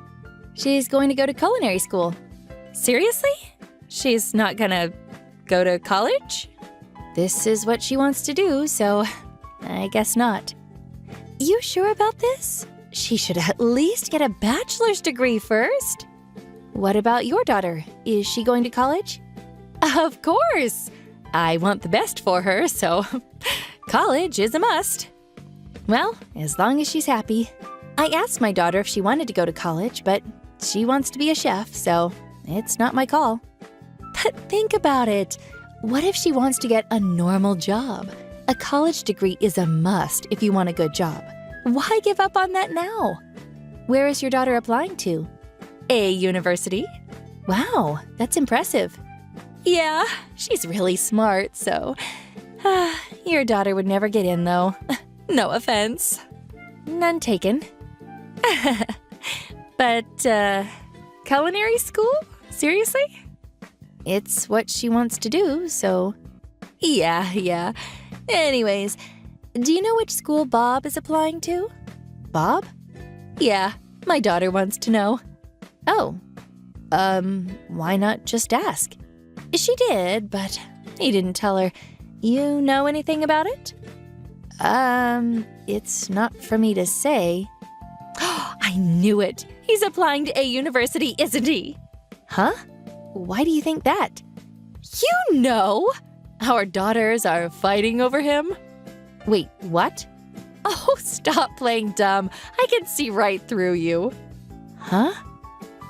[SPEAKER 4] She's going to go to culinary school. Seriously? She's not gonna go to college? This is what she wants to do, so I guess not. You sure about this? She should at least get a bachelor's degree first. What about your daughter? Is she going to college? Of course! I want the best for her, so college is a must. Well, as long as she's happy. I asked my daughter if she wanted to go to college, but she wants to be a chef, so it's not my call. But think about it. What if she wants to get a normal job? A college degree is a must if you want a good job. Why give up on that now? Where is your daughter applying to? A university. Wow, that's impressive. Yeah, she's really smart, so your daughter would never get in, though. No offense. None taken. But, culinary school? Seriously? It's what she wants to do, so... Yeah. Anyways, do you know which school Bob is applying to? Bob? Yeah, my daughter wants to know. Oh. Why not just ask? She did, but he didn't tell her. You know anything about it? It's not for me to say. I knew it! He's applying to a university, isn't he? Huh? Why do you think that? You know! Our daughters are fighting over him. Wait, what? Oh, stop playing dumb. I can see right through you. Huh?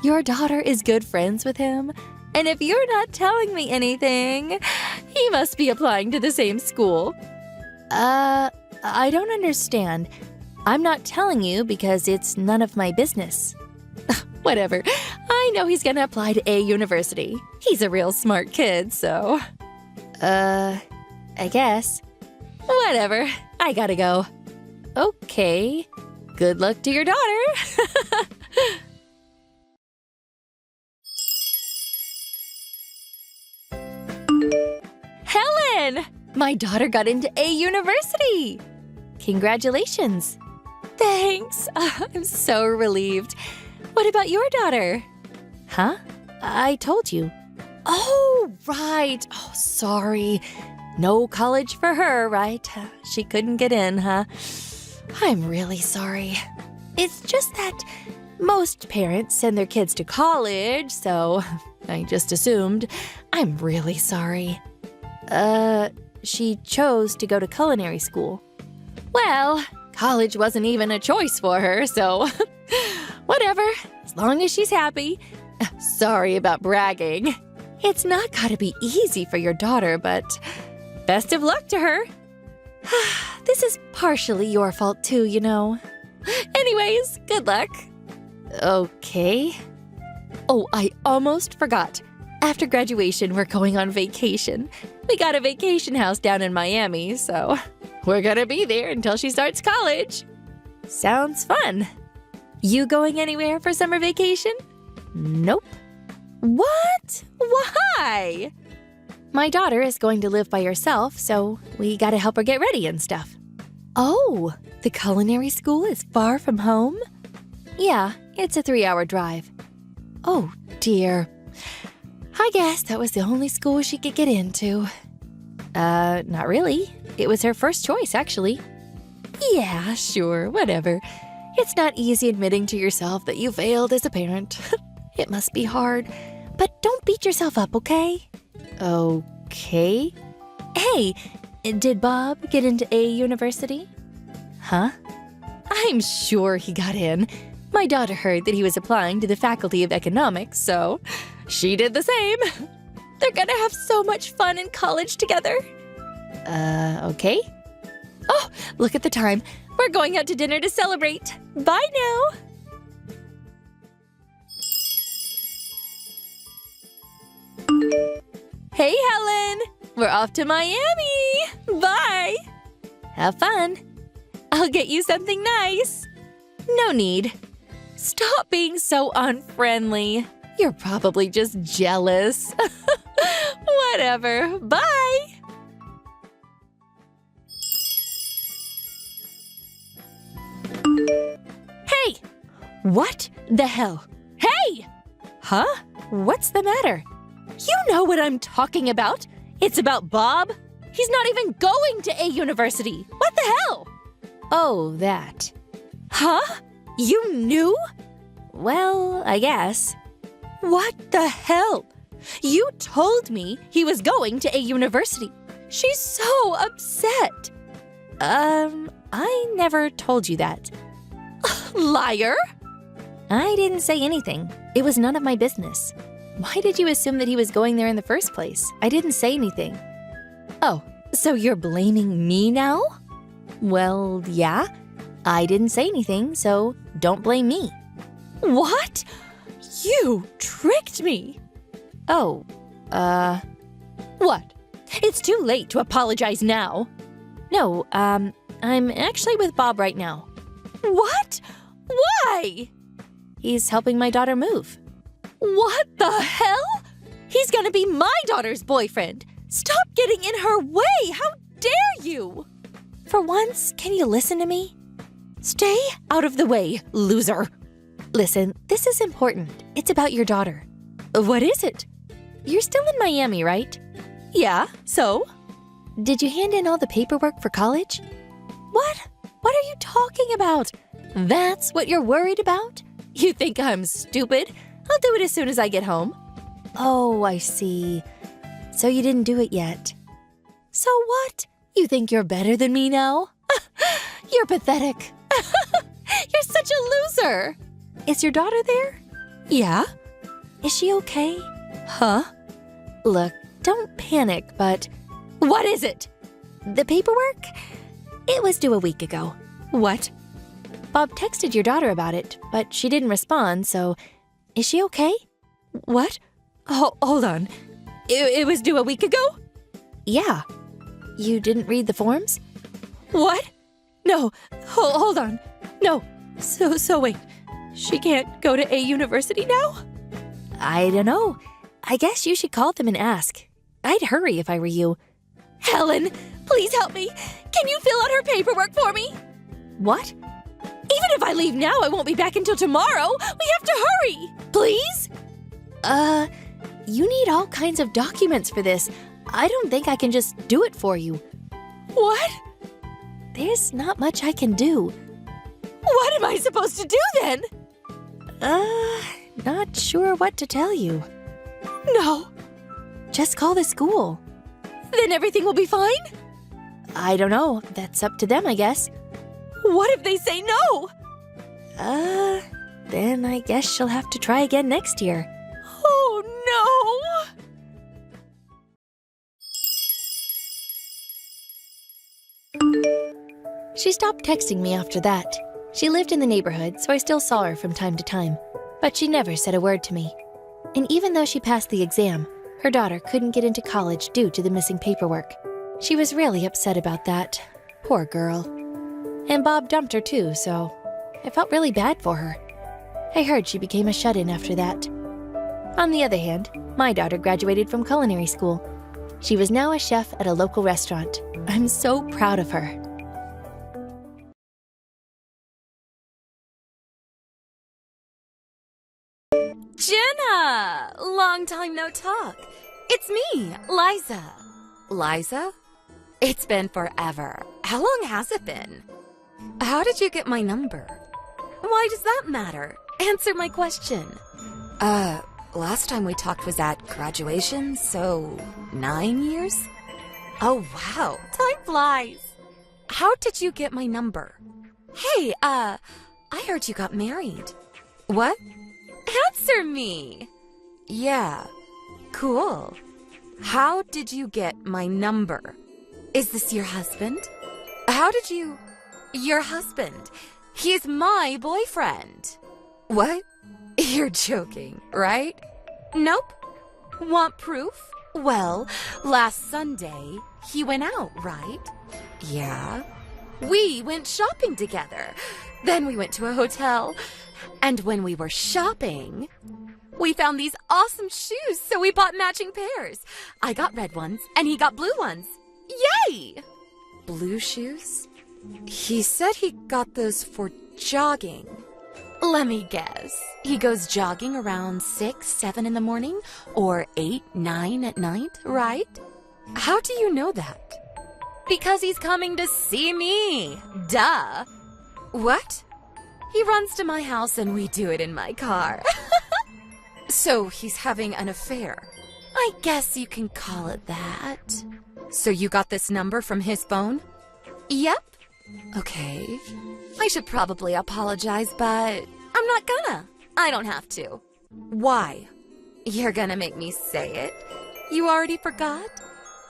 [SPEAKER 4] Your daughter is good friends with him? And if you're not telling me anything, he must be applying to the same school. I don't understand. I'm not telling you because it's none of my business. Whatever. I know he's gonna apply to a university. He's a real smart kid, so... I guess. Whatever. I gotta go. Okay. Good luck to your daughter. Helen! My daughter got into a university! Congratulations. Thanks. I'm so relieved. What about your daughter? Huh? I told you. Oh, right. Oh, sorry. No college for her, right? She couldn't get in, huh? I'm really sorry. It's just that most parents send their kids to college, so I just assumed. I'm really sorry. She chose to go to culinary school. Well, college wasn't even a choice for her, so whatever, as long as she's happy. Sorry about bragging. It's not gotta be easy for your daughter, but best of luck to her. This is partially your fault too, you know. Anyways, good luck. Okay. Oh, I almost forgot. After graduation, we're going on vacation. We got a vacation house down in Miami, so we're gonna be there until she starts college. Sounds fun. You going anywhere for summer vacation? Nope. What? Why? My daughter is going to live by herself, so we gotta help her get ready and stuff. Oh, the culinary school is far from home? Yeah, it's a 3-hour drive. Oh, dear. I guess that was the only school she could get into. Not really. It was her first choice, actually. Yeah, sure, whatever. It's not easy admitting to yourself that you failed as a parent. It must be hard. But don't beat yourself up, okay? Okay. Hey, did Bob get into a university? Huh? I'm sure he got in. My daughter heard that he was applying to the Faculty of Economics, so she did the same. They're gonna have so much fun in college together. Okay. Oh, look at the time. We're going out to dinner to celebrate. Bye now. Hey, Helen. We're off to Miami. Bye. Have fun. I'll get you something nice. No need. Stop being so unfriendly. You're probably just jealous. Whatever. Bye! Hey! What the hell? Hey! Huh? What's the matter? You know what I'm talking about. It's about Bob. He's not even going to a university. What the hell? Oh, that. Huh? You knew? Well, I guess. What the hell? You told me he was going to a university. She's so upset. I never told you that. Liar! I didn't say anything. It was none of my business. Why did you assume that he was going there in the first place? I didn't say anything. Oh, so you're blaming me now? Well, yeah. I didn't say anything, so don't blame me. What? You tricked me. Oh, what? It's too late to apologize now. No, I'm actually with Bob right now. What? Why? He's helping my daughter move. What the hell? He's gonna be my daughter's boyfriend. Stop getting in her way! How dare you? For once, can you listen to me? Stay out of the way, loser. Listen, this is important. It's about your daughter. What is it? You're still in Miami, right? Yeah, so? Did you hand in all the paperwork for college? What? What are you talking about? That's what you're worried about? You think I'm stupid? I'll do it as soon as I get home. Oh, I see. So you didn't do it yet. So what? You think you're better than me now? You're pathetic. You're such a loser. Is your daughter there? Yeah. Is she okay? Huh? Look, don't panic, but... What is it? The paperwork? It was due a week ago. What? Bob texted your daughter about it, but she didn't respond, so... Is she okay? What? Hold on. It was due a week ago? Yeah. You didn't read the forms? What? No. Hold on. No. So wait. She can't go to a university now? I don't know. I guess you should call them and ask. I'd hurry if I were you. Helen, please help me. Can you fill out her paperwork for me? What? Even if I leave now, I won't be back until tomorrow. We have to hurry. Please? You need all kinds of documents for this. I don't think I can just do it for you. What? There's not much I can do. What am I supposed to do then? Not sure what to tell you. No. Just call the school. Then everything will be fine? I don't know. That's up to them, I guess. What if they say no? Then I guess she'll have to try again next year. Oh, no! She stopped texting me after that. She lived in the neighborhood, so I still saw her from time to time. But she never said a word to me. And even though she passed the exam, her daughter couldn't get into college due to the missing paperwork. She was really upset about that. Poor girl. And Bob dumped her too, so I felt really bad for her. I heard she became a shut-in after that. On the other hand, my daughter graduated from culinary school. She was now a chef at a local restaurant. I'm so proud of her.
[SPEAKER 5] Jenna! Long time no talk. It's me, Liza. Liza? It's been forever. How long has it been? How did you get my number? Why does that matter? Answer my question. Last time we talked was at graduation, so 9 years? Oh, wow. Time flies. How did you get my number? Hey, I heard you got married. What? Answer me. Yeah. Cool. How did you get my number? Is this your husband? How did you... Your husband. He's my boyfriend. What? You're joking, right? Nope. Want proof? Well, last Sunday, he went out, right? Yeah. We went shopping together. Then we went to a hotel. And when we were shopping, we found these awesome shoes, so we bought matching pairs. I got red ones, and he got blue ones. Yay! Blue shoes? He said he got those for jogging. Let me guess. He goes jogging around 6, 7 in the morning, or 8, 9 at night, right? How do you know that? Because he's coming to see me. Duh. What? He runs to my house and we do it in my car. So he's having an affair. I guess you can call it that. So you got this number from his phone? Yep. Okay. I should probably apologize, but I'm not gonna. I don't have to. Why? You're gonna make me say it. You already forgot?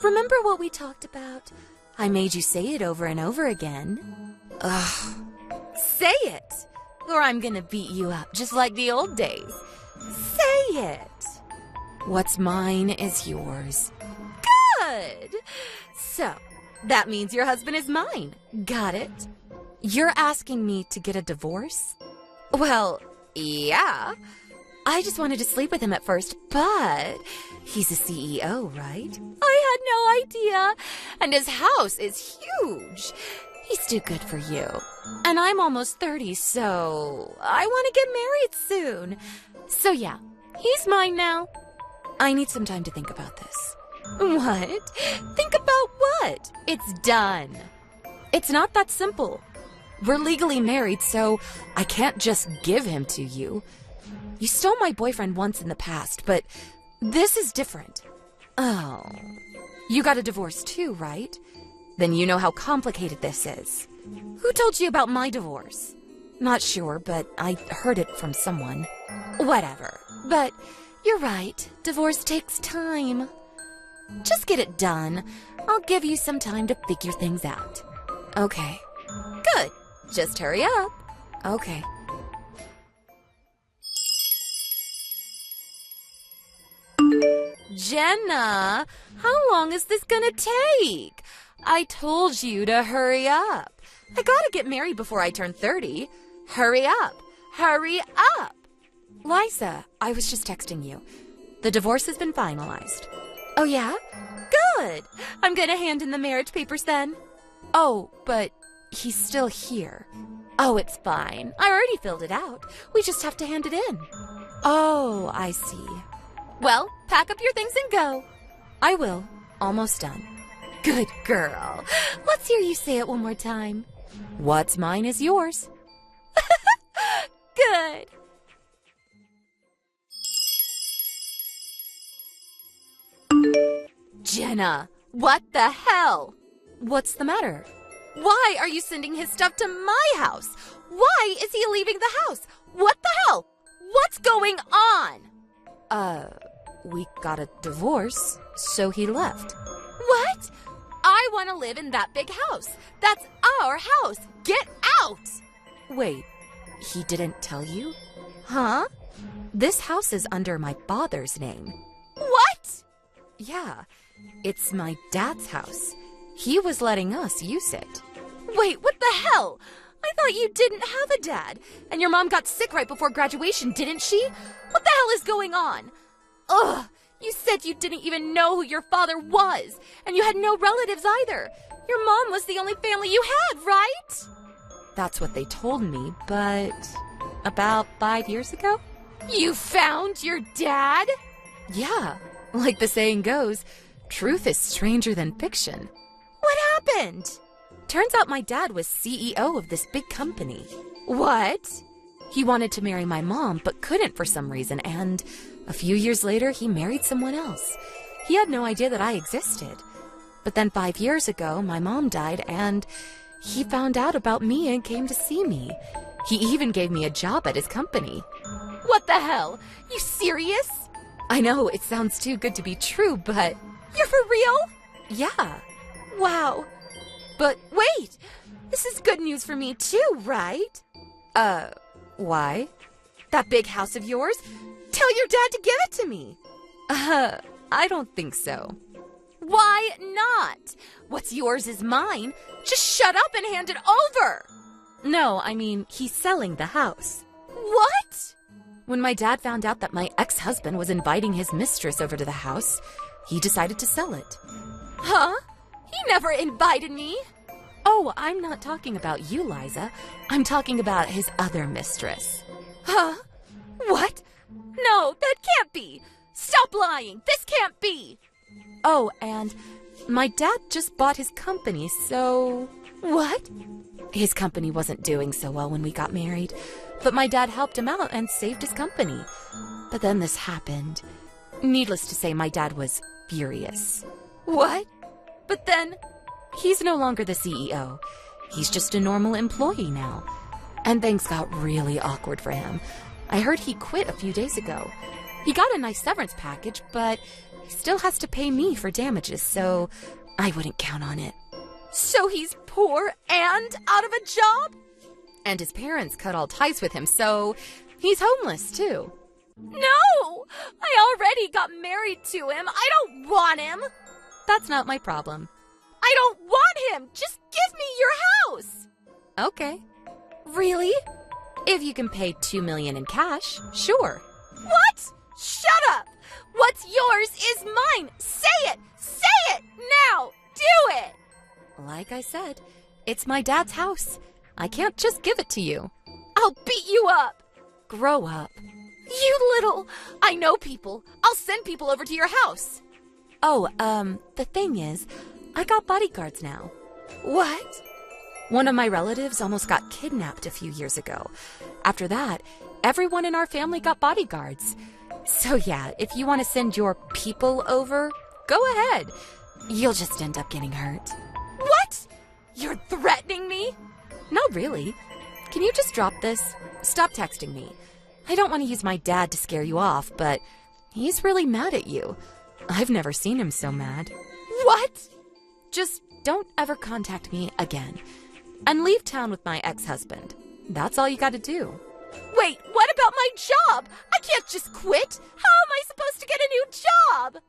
[SPEAKER 5] Remember what we talked about? I made you say it over and over again. Ugh. Say it, or I'm gonna beat you up just like the old days. Say it. What's mine is yours. Good. So, that means your husband is mine. Got it? You're asking me to get a divorce? Well, yeah. I just wanted to sleep with him at first, but he's a CEO, right? I had no idea. And his house is huge. He's too good for you. And I'm almost 30, so I want to get married soon. So yeah, he's mine now. I need some time to think about this. What? Think about what? It's done. It's not that simple. We're legally married, so I can't just give him to you. You stole my boyfriend once in the past, but this is different. Oh, you got a divorce too, right? Then you know how complicated this is. Who told you about my divorce? Not sure, but I heard it from someone. Whatever. But you're right. Divorce takes time. Just get it done. I'll give you some time to figure things out. Okay. Good. Just hurry up. Okay. Jenna, how long is this gonna take? I told you to hurry up. I gotta get married before I turn 30. Hurry up. Hurry up. Liza, I was just texting you. The divorce has been finalized. Oh, yeah? Good. I'm gonna hand in the marriage papers then. Oh, but he's still here. Oh, it's fine. I already filled it out. We just have to hand it in. Oh, I see. Well, pack up your things and go. I will. Almost done. Good girl. Let's hear you say it one more time. What's mine is yours. Good. Jenna, what the hell? What's the matter? Why are you sending his stuff to my house? Why is he leaving the house? What the hell? What's going on? We got a divorce, so he left. What? I want to live in that big house. That's our house. Get out! Wait, he didn't tell you? Huh? This house is under my father's name. What? Yeah, it's my dad's house. He was letting us use it. Wait, what the hell? I thought you didn't have a dad. And your mom got sick right before graduation, didn't she? What the hell is going on? Ugh, you said you didn't even know who your father was. And you had no relatives either. Your mom was the only family you had, right? That's what they told me, but about 5 years ago? You found your dad? Yeah, like the saying goes, truth is stranger than fiction. What happened? Turns out my dad was CEO of this big company. What? He wanted to marry my mom, but couldn't for some reason, and a few years later, he married someone else. He had no idea that I existed. But then 5 years ago, my mom died, and he found out about me and came to see me. He even gave me a job at his company. What the hell? You serious? I know, it sounds too good to be true, but... You're for real? Yeah. Wow. But wait, this is good news for me too, right? Why? That big house of yours? Tell your dad to give it to me. I don't think so. Why not? What's yours is mine. Just shut up and hand it over. No, I mean, he's selling the house. What? When my dad found out that my ex-husband was inviting his mistress over to the house, he decided to sell it. Huh? He never invited me. Oh, I'm not talking about you, Liza. I'm talking about his other mistress. Huh? What? No, that can't be. Stop lying. This can't be. Oh, and my dad just bought his company, so... What? His company wasn't doing so well when we got married, but my dad helped him out and saved his company. But then this happened. Needless to say, my dad was furious. What? But then, he's no longer the CEO. He's just a normal employee now. And things got really awkward for him. I heard he quit a few days ago. He got a nice severance package, but he still has to pay me for damages, so I wouldn't count on it. So he's poor and out of a job? And his parents cut all ties with him, so he's homeless too. No! I already got married to him. I don't want him. That's not my problem. I don't want him. Just give me your house. Okay. Really? If you can pay $2 million in cash, sure. What? Shut up! What's yours is mine! Say it! Say it! Now! Do it! Like I said, it's my dad's house. I can't just give it to you. I'll beat you up! Grow up. You little... I know people. I'll send people over to your house. Oh, the thing is, I got bodyguards now. What? One of my relatives almost got kidnapped a few years ago. After that, everyone in our family got bodyguards. So yeah, if you want to send your people over, go ahead. You'll just end up getting hurt. What? You're threatening me? Not really. Can you just drop this? Stop texting me. I don't want to use my dad to scare you off, but he's really mad at you. I've never seen him so mad. What? Just don't ever contact me again. And leave town with my ex-husband. That's all you gotta do. Wait, what about my job? I can't just quit. How am I supposed to get a new job?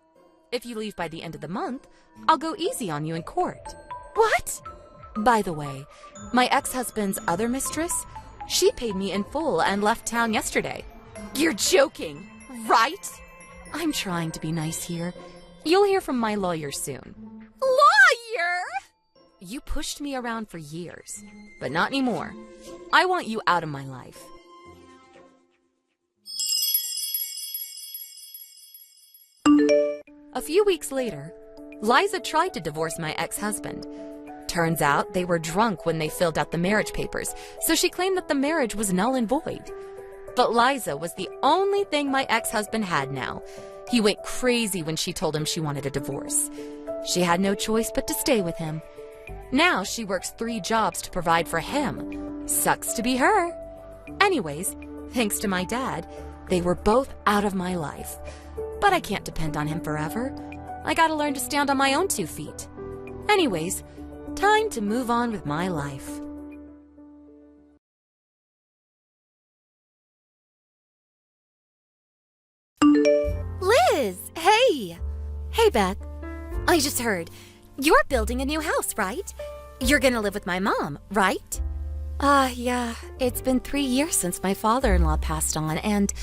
[SPEAKER 5] If you leave by the end of the month, I'll go easy on you in court. What? By the way, my ex-husband's other mistress, she paid me in full and left town yesterday. You're joking, right? I'm trying to be nice here. You'll hear from my lawyer soon. Lawyer? You pushed me around for years, but not anymore. I want you out of my life. A few weeks later, Liza tried to divorce my ex-husband. Turns out they were drunk when they filled out the marriage papers, so she claimed that the marriage was null and void. But Liza was the only thing my ex-husband had now. He went crazy when she told him she wanted a divorce. She had no choice but to stay with him. Now she works 3 jobs to provide for him. Sucks to be her. Anyways, thanks to my dad, they were both out of my life. But I can't depend on him forever. I gotta learn to stand on my own 2 feet. Anyways, time to move on with my life.
[SPEAKER 6] Liz, hey! Hey, Beth. I just heard. You're building a new house, right? You're gonna live with my mom, right? Yeah. It's been 3 years since my father-in-law passed on, and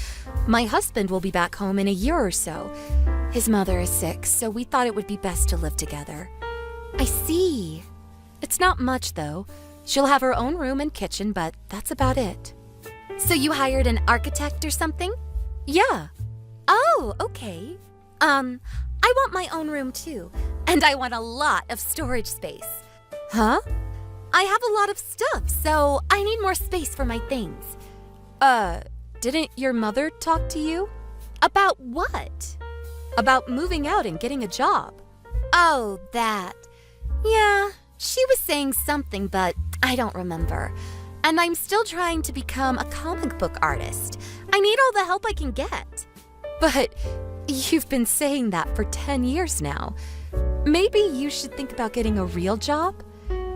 [SPEAKER 6] my husband will be back home in a year or so. His mother is sick, so we thought it would be best to live together. I see. It's not much, though. She'll have her own room and kitchen, but that's about it. So you hired an architect or something? Yeah. Oh, okay. I want my own room too, and I want a lot of storage space. Huh? I have a lot of stuff, so I need more space for my things.
[SPEAKER 5] Didn't your mother talk to you?
[SPEAKER 6] About what?
[SPEAKER 5] About moving out and getting a job.
[SPEAKER 6] Oh, that. Yeah, she was saying something, but I don't remember. And I'm still trying to become a comic book artist. I need all the help I can get.
[SPEAKER 5] But you've been saying that for 10 years now. Maybe you should think about getting a real job?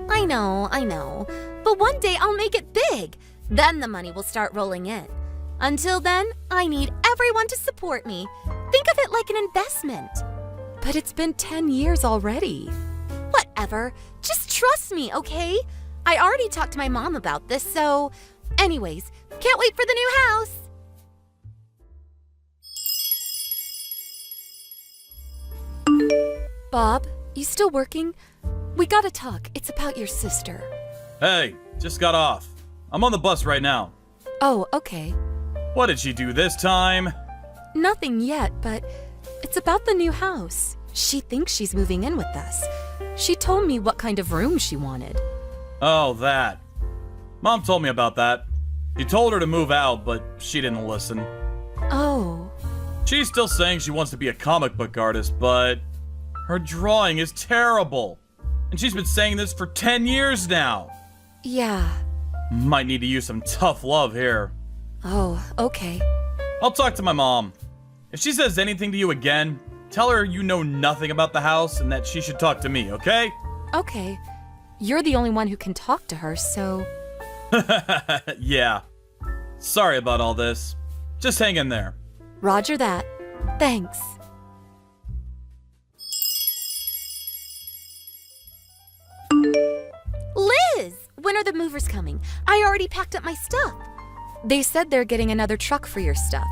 [SPEAKER 6] I know. But one day I'll make it big. Then the money will start rolling in. Until then, I need everyone to support me. Think of it like an investment. But it's been 10 years already. Whatever. Just trust me, okay? I already talked to my mom about this, so... Anyways, can't wait for the new house. Bob, you still working? We gotta talk. It's about your sister.
[SPEAKER 7] Hey, just got off. I'm on the bus right now.
[SPEAKER 6] Oh, okay.
[SPEAKER 7] What did she do this time?
[SPEAKER 6] Nothing yet, but it's about the new house. She thinks she's moving in with us. She told me what kind of room she wanted.
[SPEAKER 7] Oh, that. Mom told me about that. She told her to move out, but she didn't listen.
[SPEAKER 6] Oh.
[SPEAKER 7] She's still saying she wants to be a comic book artist, but her drawing is terrible. And she's been saying this for 10 years now.
[SPEAKER 6] Yeah.
[SPEAKER 7] Might need to use some tough love here.
[SPEAKER 6] Oh, okay.
[SPEAKER 7] I'll talk to my mom. If she says anything to you again, tell her you know nothing about the house and that she should talk to me, okay?
[SPEAKER 6] Okay. You're the only one who can talk to her, so...
[SPEAKER 7] Yeah. Sorry about all this. Just hang in there.
[SPEAKER 6] Roger that. Thanks. Liz! When are the movers coming? I already packed up my stuff. They said they're getting another truck for your stuff.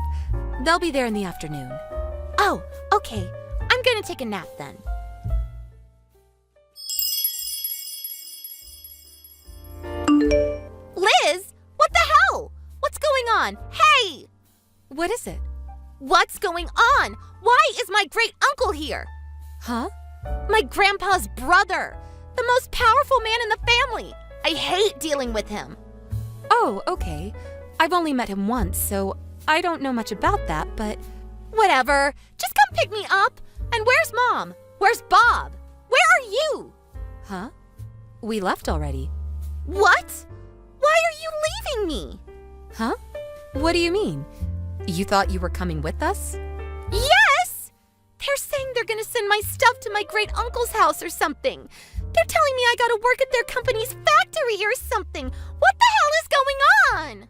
[SPEAKER 6] They'll be there in the afternoon. Oh, okay. I'm gonna take a nap then. Liz! What the hell? What's going on? Hey! What is it? What's going on? Why is my great uncle here? Huh? My grandpa's brother. The most powerful man in the family. I hate dealing with him. Oh, okay. I've only met him once, so I don't know much about that, but... Whatever. Just come pick me up. And where's Mom? Where's Bob? Where are you? Huh? We left already. What? Why are you leaving me? Huh? What do you mean? You thought you were coming with us? Yes! They're saying they're gonna send my stuff to my great uncle's house or something. They're telling me I gotta work at their company's factory or something. What the hell is going on?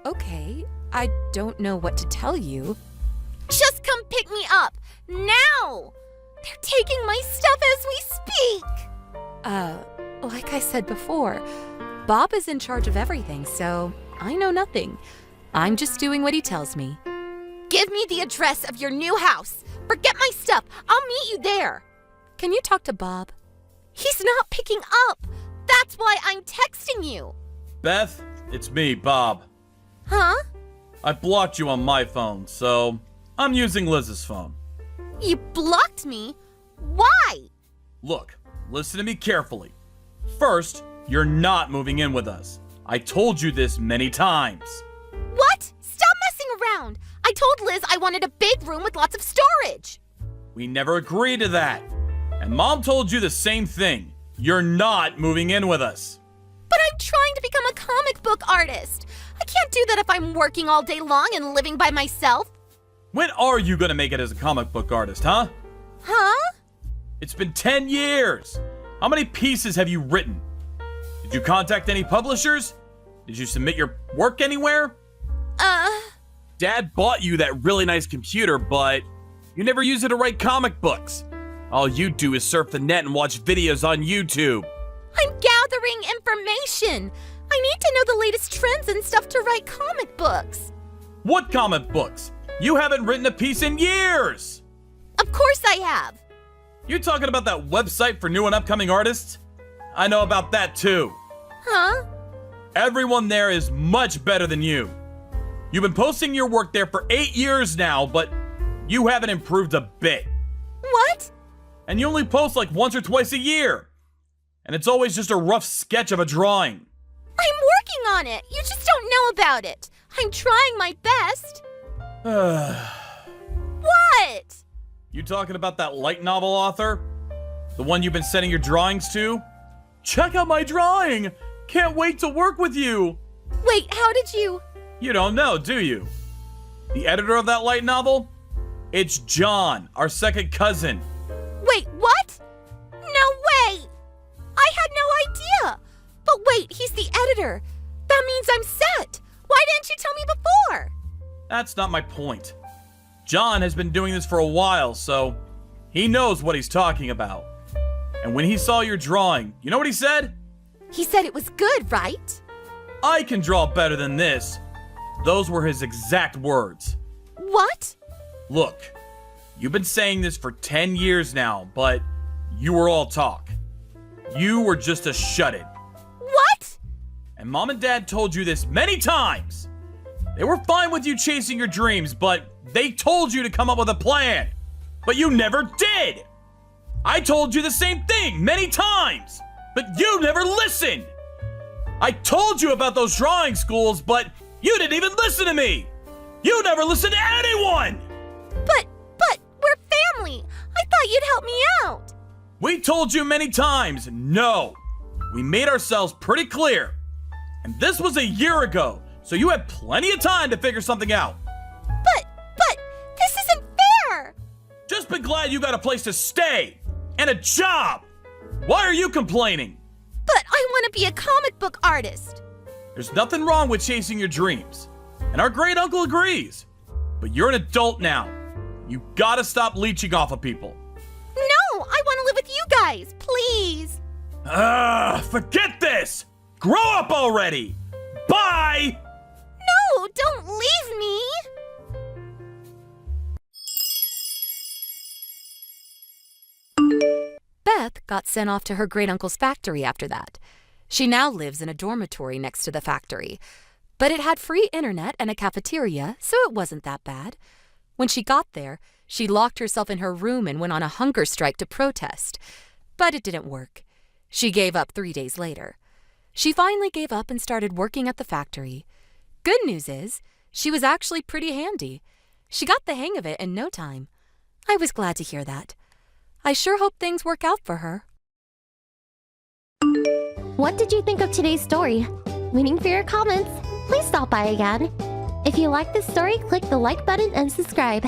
[SPEAKER 6] Okay. I don't know what to tell you. Just come pick me up, now! They're taking my stuff as we speak! Like I said before, Bob is in charge of everything, so I know nothing. I'm just doing what he tells me. Give me the address of your new house. Forget my stuff. I'll meet you there. Can you talk to Bob? He's not picking up. That's why I'm texting you.
[SPEAKER 7] Beth, it's me, Bob.
[SPEAKER 6] Huh?
[SPEAKER 7] I blocked you on my phone, so I'm using Liz's phone.
[SPEAKER 6] You blocked me? Why?
[SPEAKER 7] Look, listen to me carefully. First, you're not moving in with us. I told you this many times.
[SPEAKER 6] What? Stop messing around. I told Liz I wanted a big room with lots of storage.
[SPEAKER 7] We never agreed to that. And Mom told you the same thing. You're not moving in with us.
[SPEAKER 6] But I'm trying to become a comic book artist. I can't do that if I'm working all day long and living by myself.
[SPEAKER 7] When are you gonna make it as a comic book artist, huh?
[SPEAKER 6] Huh?
[SPEAKER 7] It's been 10 years. How many pieces have you written? Did you contact any publishers? Did you submit your work anywhere?
[SPEAKER 8] Dad bought you that really nice computer, but you never use it to write comic books. All you do is surf the net and watch videos on YouTube.
[SPEAKER 6] I'm gathering information. I need to know the latest trends and stuff to write comic books.
[SPEAKER 7] What comic books? You haven't written a piece in years!
[SPEAKER 6] Of course I have.
[SPEAKER 7] You talking about that website for new and upcoming artists? I know about that too.
[SPEAKER 6] Huh?
[SPEAKER 7] Everyone there is much better than you. You've been posting your work there for 8 years now, but you haven't improved a bit.
[SPEAKER 6] What?
[SPEAKER 7] And you only post like once or twice a year. And it's always just a rough sketch of a drawing.
[SPEAKER 6] I'm working on it. You just don't know about it. I'm trying my best. What?
[SPEAKER 7] You talking about that light novel author? The one you've been sending your drawings to? Check out my drawing! Can't wait to work with you!
[SPEAKER 6] Wait, how did you...
[SPEAKER 7] You don't know, do you? The editor of that light novel? It's John, our second cousin.
[SPEAKER 6] Wait, what? No way! I had no idea! But wait, he's the editor. That means I'm set. Why didn't you tell me before?
[SPEAKER 7] That's not my point. John has been doing this for a while, so He knows what he's talking about. And when he saw your drawing, you know what he said?
[SPEAKER 6] He said it was good, right?
[SPEAKER 7] I can draw better than this. Those were his exact words.
[SPEAKER 6] What?
[SPEAKER 7] Look, you've been saying this for 10 years now, but you were all talk. You were just a shut-in.
[SPEAKER 6] What?
[SPEAKER 7] And Mom and Dad told you this many times. They were fine with you chasing your dreams, but they told you to come up with a plan. But you never did. I told you the same thing many times, but you never listened. I told you about those drawing schools, but you didn't even listen to me. You never listened to anyone.
[SPEAKER 6] But we're family. I thought you'd help me out.
[SPEAKER 7] We told you many times, no. We made ourselves pretty clear. And this was a year ago, so you had plenty of time to figure something out.
[SPEAKER 6] But this isn't fair.
[SPEAKER 7] Just be glad you got a place to stay and a job. Why are you complaining?
[SPEAKER 6] But I want to be a comic book artist.
[SPEAKER 7] There's nothing wrong with chasing your dreams. And our great uncle agrees. But you're an adult now. You gotta stop leeching off of people.
[SPEAKER 6] No, I want to live with you guys, please.
[SPEAKER 7] Forget this! Grow up already! Bye!
[SPEAKER 6] No, don't leave me. Beth got sent off to her great-uncle's factory after that. She now lives in a dormitory next to the factory. But it had free internet and a cafeteria, so it wasn't that bad. When she got there, she locked herself in her room and went on a hunger strike to protest. But it didn't work. She gave up 3 days later. She finally gave up and started working at the factory. Good news is, she was actually pretty handy. She got the hang of it in no time. I was glad to hear that. I sure hope things work out for her.
[SPEAKER 1] What did you think of today's story? Waiting for your comments. Please stop by again. If you like this story, click the like button and subscribe.